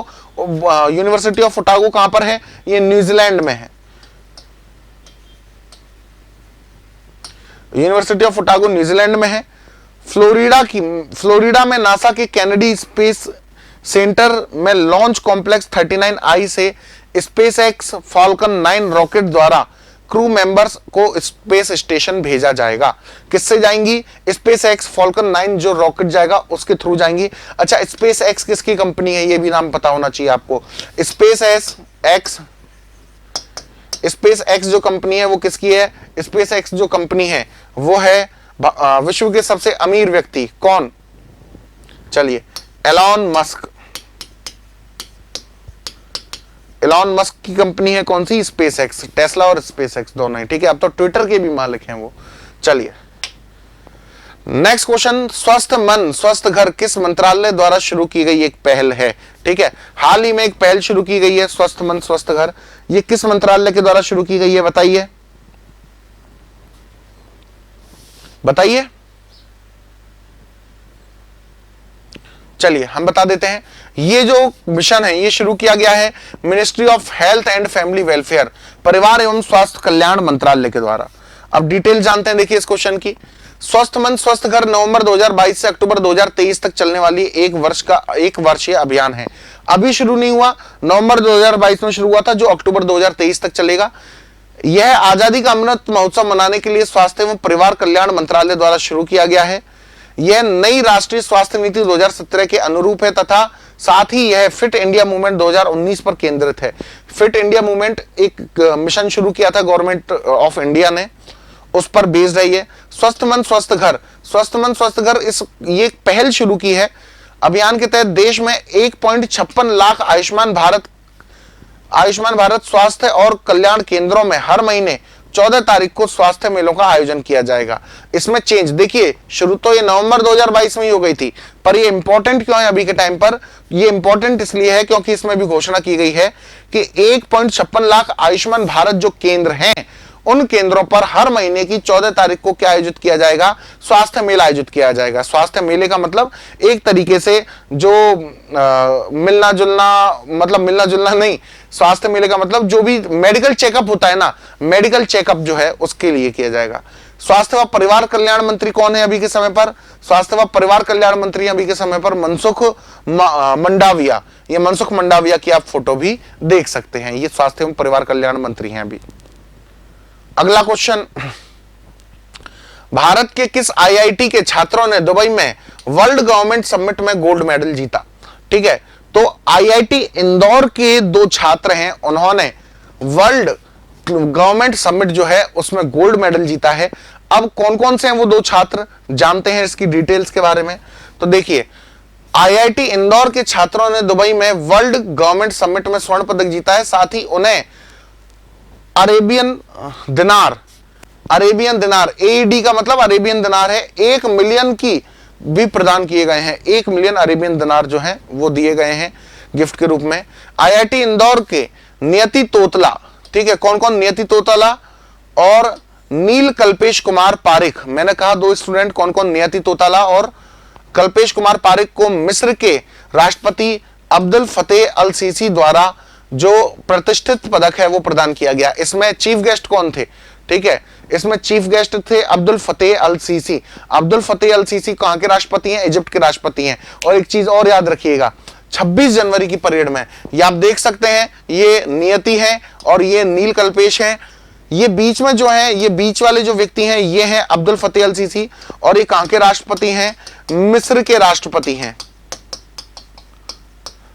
यूनिवर्सिटी ऑफ ओटागो कहां पर है? ये न्यूजीलैंड में है। यूनिवर्सिटी ऑफ ओटागो न्यूजीलैंड में है। फ्लोरिडा में नासा के कैनेडी स्पेस सेंटर में लॉन्च कॉम्प्लेक्स 39I से SpaceX Falcon 9 रॉकेट द्वारा क्रू मेंबर्स को स्पेस स्टेशन भेजा जाएगा। किससे जाएंगी? SpaceX Falcon 9 जो रॉकेट जाएगा उसके थ्रू जाएंगी। अच्छा, SpaceX किसकी कंपनी है? ये भी नाम पता होना चाहिए आपको। SpaceX जो कंपनी है वो किसकी है? SpaceX जो कंपनी है वो है विश्व के सबसे अमीर व्यक्ति कौन? चलिए, एलॉन मस्क। एलॉन मस्क की कंपनी है कौन सी? SpaceX। टेस्ला और SpaceX दोनों ही, ठीक है। अब तो ट्विटर के भी मालिक हैं वो। चलिए नेक्स्ट क्वेश्चन, स्वस्थ मन स्वस्थ घर किस मंत्रालय द्वारा शुरू की गई एक पहल है? ठीक है, हाल ही में एक पहल शुरू की गई है स्वस्थ मन स्वस्थ घर। ये किस मंत्रालय के द्वारा शुरू की गई है? बताइए बताइए। चलिए हम बता देते हैं। ये जो मिशन है ये शुरू किया गया है ministry of health and family welfare, परिवार एवं स्वास्थ्य कल्याण मंत्रालय के द्वारा। अब डिटेल जानते हैं, देखिए इस क्वेश्चन की। स्वस्थ मन स्वस्थ घर नवंबर 2022 से अक्टूबर 2023 तक चलने वाली एक वर्षीय अभियान है। अभी शुरू नहीं हुआ, नवंबर 2022 में शुरू हुआ था, जो अक्टूबर 2023 तक चलेगा। यह आजादी का अमृत महोत्सव मनाने के लिए स्वास्थ्य एवं परिवार कल्याण मंत्रालय द्वारा शुरू किया गया है। यह नई राष्ट्रीय स्वास्थ्य नीति 2017 के अनुरूप है तथा साथ ही यह फिट इंडिया मूवमेंट 2019 पर केंद्रित है। फिट इंडिया मूवमेंट एक मिशन शुरू किया था गवर्नमेंट ऑफ इंडिया ने, उस पर बेस्ड है ये। स्वस्थ मन स्वस्थ घर, स्वस्थ मन स्वस्थ घर ये पहल शुरू की है। अभियान के तहत देश में 1.56 लाख आयुष्मान भारत स्वास्थ्य और कल्याण केंद्रों में हर महीने 14 तारीख को स्वास्थ्य मेलों का आयोजन किया जाएगा। इसमें चेंज देखिए, शुरू तो ये नवंबर 2022 में ही हो गई थी, पर ये इंपॉर्टेंट क्यों है अभी के टाइम पर? ये इंपॉर्टेंट इसलिए है क्योंकि इसमें भी घोषणा की गई है कि 1.56 लाख आयुष्मान भारत जो केंद्र हैं उन केंद्रों पर हर महीने की 14 तारीख को क्या आयोजित किया जाएगा? स्वास्थ्य मेला आयोजित किया जाएगा। स्वास्थ्य मेले का मतलब एक तरीके से जो मिलना जुलना नहीं, स्वास्थ्य मेले का मतलब जो भी मेडिकल चेकअप होता है ना, मेडिकल चेकअप जो है उसके लिए किया जाएगा। स्वास्थ्य व परिवार कल्याण मंत्री कौन है अभी के समय पर? स्वास्थ्य व परिवार कल्याण मंत्री अभी के समय पर मनसुख मंडाविया। ये मनसुख मंडाविया की आप फोटो भी देख सकते हैं, ये स्वास्थ्य एवं परिवार कल्याण मंत्री हैं अभी। अगला क्वेश्चन, भारत के किस IIT के छात्रों ने दुबई में वर्ल्ड गवर्नमेंट समिट में गोल्ड मेडल जीता? ठीक है, तो IIT इंदौर के 2 छात्र हैं, उन्होंने वर्ल्ड गवर्नमेंट समिट जो है उसमें गोल्ड मेडल जीता है। अब कौन कौन से हैं वो 2 छात्र, जानते हैं इसकी डिटेल्स के बारे में। तो देखिए, IIT इंदौर के छात्रों ने दुबई में वर्ल्ड गवर्नमेंट समिट में स्वर्ण पदक जीता है। साथ ही उन्हें अरेबियन दिनार AED का मतलब अरेबियन दिनार है, 1 मिलियन की भी प्रदान किए गए हैं। 1 मिलियन अरेबियन दिनार जो हैं वो दिए गए हैं गिफ्ट के रूप में। IIT इंदौर के नियति तोतला, ठीक है, कौन कौन? नियति तोतला और नील कल्पेश कुमार पारिक। मैंने कहा 2 स्टूडेंट, कौन कौन? नियति तोतला और कल्पेश कुमार पारिक को मिस्र के राष्ट्रपति अब्दुल फतेह अल सीसी द्वारा जो प्रतिष्ठित पदक है वो प्रदान किया गया। इसमें चीफ गेस्ट कौन थे? ठीक है, इसमें चीफ गेस्ट थे अब्दुल फतेह अल सीसी। अब्दुल फतेह अल सीसी कहां के राष्ट्रपति हैं? इजिप्ट के राष्ट्रपति हैं। और एक चीज और याद रखिएगा, 26 जनवरी की परेड में ये आप देख सकते हैं, ये नियति है और ये नील कल्पेश है। ये बीच में जो है, ये बीच वाले जो व्यक्ति हैं ये हैं अब्दुल फतेह अल सीसी, और ये कहां के राष्ट्रपति हैं? मिस्र के राष्ट्रपति हैं।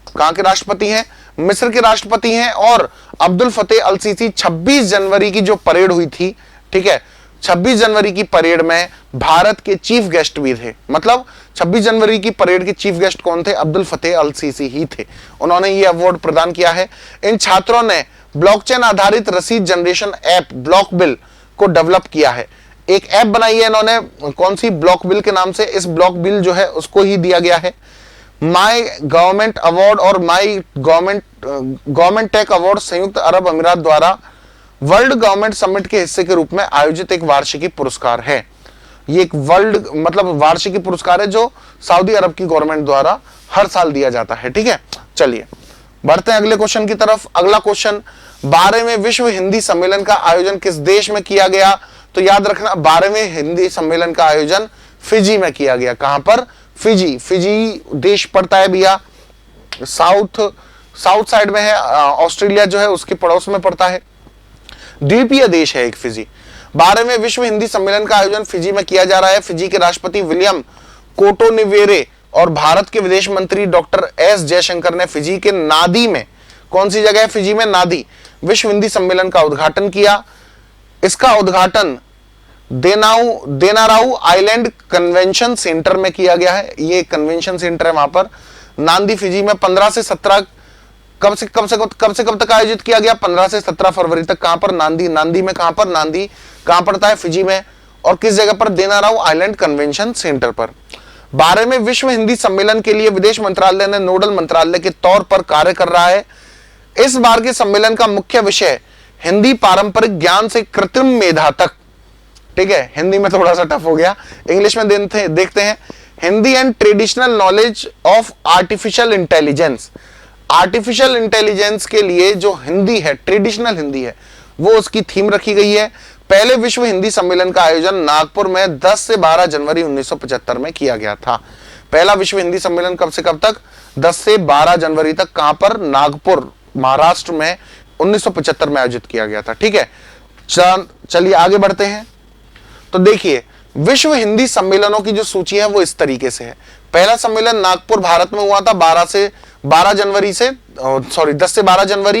कहां के राष्ट्रपति हैं? मिस्र के राष्ट्रपति हैं। और अब्दुल फतेह अल सीसी 26 जनवरी की जो परेड हुई थी, ठीक है, 26 जनवरी की परेड में भारत के चीफ गेस्ट भी थे। मतलब 26 जनवरी की परेड के चीफ गेस्ट कौन थे? अब्दुल फतेह अल सीसी ही थे। उन्होंने ये अवार्ड प्रदान किया है। इन छात्रों ने ब्लॉकचेन आधारित रसीद जनरेशन ऐप ब्लॉक बिल को डेवलप किया है। एक ऐप बनाई है इन्होंने, कौन सी? ब्लॉक बिल के नाम से। इस ब्लॉक बिल जो है उसको ही दिया गया है माई गवर्नमेंट अवार्ड और माई गवर्नमेंट टेक अवार्ड संयुक्त अरब अमीरात द्वारा वर्ल्ड गवर्नमेंट समिट के हिस्से के रूप में आयोजित एक वार्षिकी पुरस्कार है। ये एक वर्ल्ड मतलब वार्षिकी पुरस्कार है जो सऊदी अरब की गवर्नमेंट द्वारा हर साल दिया जाता है। ठीक है, चलिए बढ़ते हैं अगले क्वेश्चन की तरफ। अगला क्वेश्चन, 12वें विश्व हिंदी सम्मेलन का आयोजन किस देश में किया गया? तो याद रखना 12वें हिंदी सम्मेलन का आयोजन फिजी में किया गया। कहां पर? फिजी। फिजी देश पड़ता है भैया साउथ साइड में है, ऑस्ट्रेलिया जो है उसके पड़ोस में पड़ता है, द्वीपीय देश है एक फिजी। 12वें विश्व हिंदी सम्मेलन का आयोजन फिजी में किया जा रहा है। फिजी के राष्ट्रपति विलियम कोटोनिवेरे और भारत के विदेश मंत्री डॉक्टर एस जयशंकर ने फिजी के नादी में, कौन सी जगह है फिजी में? नादी, विश्व हिंदी सम्मेलन का उद्घाटन किया। इसका उद्घाटन देनाराऊ आइलैंड कन्वेंशन सेंटर में किया गया है। ये कन्वेंशन सेंटर है वहां पर नांदी फिजी में। 15 से 17 कब से कब तक आयोजित किया गया? 15 से 17 फरवरी तक। कहां पर? नांदी में। कहां पर? नांदी कहां पड़ता है? फिजी में। और किस जगह पर? देनाराऊ आइलैंड कन्वेंशन सेंटर पर। 12वें विश्व हिंदी सम्मेलन के लिए विदेश मंत्रालय ने नोडल मंत्रालय के तौर पर कार्य कर रहा है। इस बार के सम्मेलन का मुख्य विषय हिंदी पारंपरिक ज्ञान से कृत्रिम मेधा तक। ठीक है, हिंदी में थोड़ा सा टफ हो गया, इंग्लिश में देखते हैं। Hindi and traditional knowledge of artificial intelligence. Artificial intelligence के लिए जो हिंदी है, ट्रेडिशनल हिंदी है, वो उसकी थीम रखी गई है। पहले विश्व हिंदी सम्मेलन का आयोजन नागपुर में 10 से 12 जनवरी 1975 में किया गया था। पहला विश्व हिंदी सम्मेलन कब से कब तक? 10 से 12 जनवरी तक। कहां पर? नागपुर, महाराष्ट्र में 1975 में आयोजित किया गया था। ठीक है, चलिए आगे बढ़ते हैं। तो देखिए विश्व हिंदी सम्मेलनों की जो सूची है वो इस तरीके से है। पहला सम्मेलन नागपुर भारत में हुआ था 10 से 12 जनवरी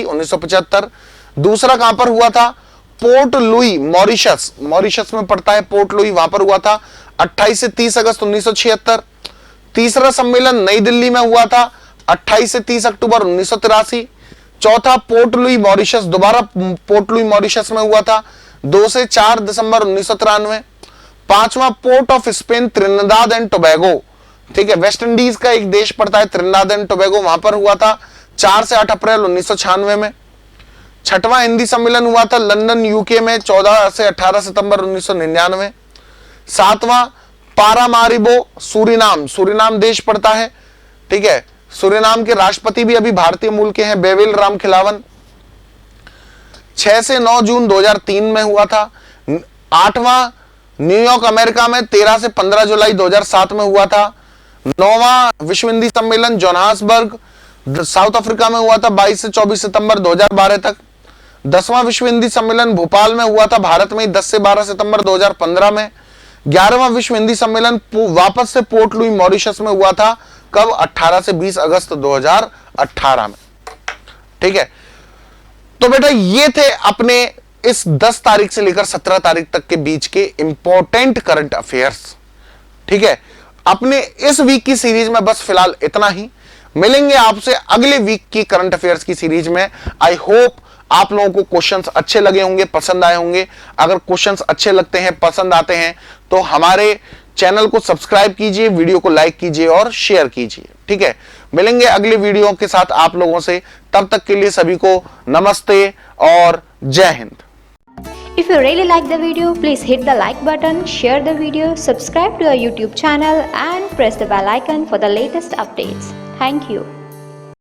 1975। दूसरा कहां पर हुआ था? पोर्ट लुई, मॉरिशस में पड़ता है पोर्ट लुई, वहां पर हुआ था 28 से 30 अगस्त 1976। तीसरा सम्मेलन नई दिल्ली में हुआ था 28 से 30 अक्टूबर 1983। चौथा पोर्ट लुई मॉरिशस, दोबारा पोर्ट लुई मॉरिशस में हुआ था 2 से 4 दिसंबर 1993। पांचवा port of Spain Trinidad and Tobago, ठीक है, वेस्ट इंडीज का एक देश पड़ता है त्रिनिदाद एंड टोबैगो, वहां पर हुआ था 4 से 8 अप्रैल 1996 में। छठवां हिंदी सम्मेलन हुआ था लंदन यूके में 14 से 18 सितंबर 1999। सातवां पारामारिबो सूरीनाम देश पड़ता है, ठीक है, सूरीनाम के राष्ट्रपति भी अभी भारतीय मूल के हैं, बेविल रामखिलावन। 6 से 9 जून 2003 में हुआ था। 8वां न्यूयॉर्क अमेरिका में 13 से 15 जुलाई 2007 में हुआ था। 9वां विश्व हिंदी सम्मेलन जोहान्सबर्ग साउथ अफ्रीका में हुआ था 22 से 24 सितंबर 2012 तक। 10वां विश्व हिंदी सम्मेलन भोपाल में हुआ था भारत में 10 से 12 सितंबर 2015 में। 11वां विश्व हिंदी सम्मेलन वापस से पोर्ट लुई मॉरिशस में हुआ था, कब? 18 से 20 अगस्त 2018 में। ठीक है, तो बेटा ये थे अपने इस 10 तारीख से लेकर 17 तारीख तक के बीच के इंपॉर्टेंट करंट अफेयर्स। ठीक है, अपने इस वीक की सीरीज में बस फिलहाल इतना ही। मिलेंगे आपसे अगले वीक की करंट अफेयर्स की सीरीज में। आई होप आप लोगों को क्वेश्चंस अच्छे लगे होंगे, पसंद आए होंगे। अगर क्वेश्चंस अच्छे लगते हैं, पसंद आते हैं, तो हमारे चैनल को सब्सक्राइब कीजिए, वीडियो को लाइक कीजिए और शेयर कीजिए। ठीक है, मिलेंगे अगले वीडियो के साथ आप लोगों से। तब तक के लिए सभी को नमस्ते और जय Hind. If you really like the video, please hit the like button, share the video, subscribe to our YouTube channel and press the bell icon for the latest updates. Thank you.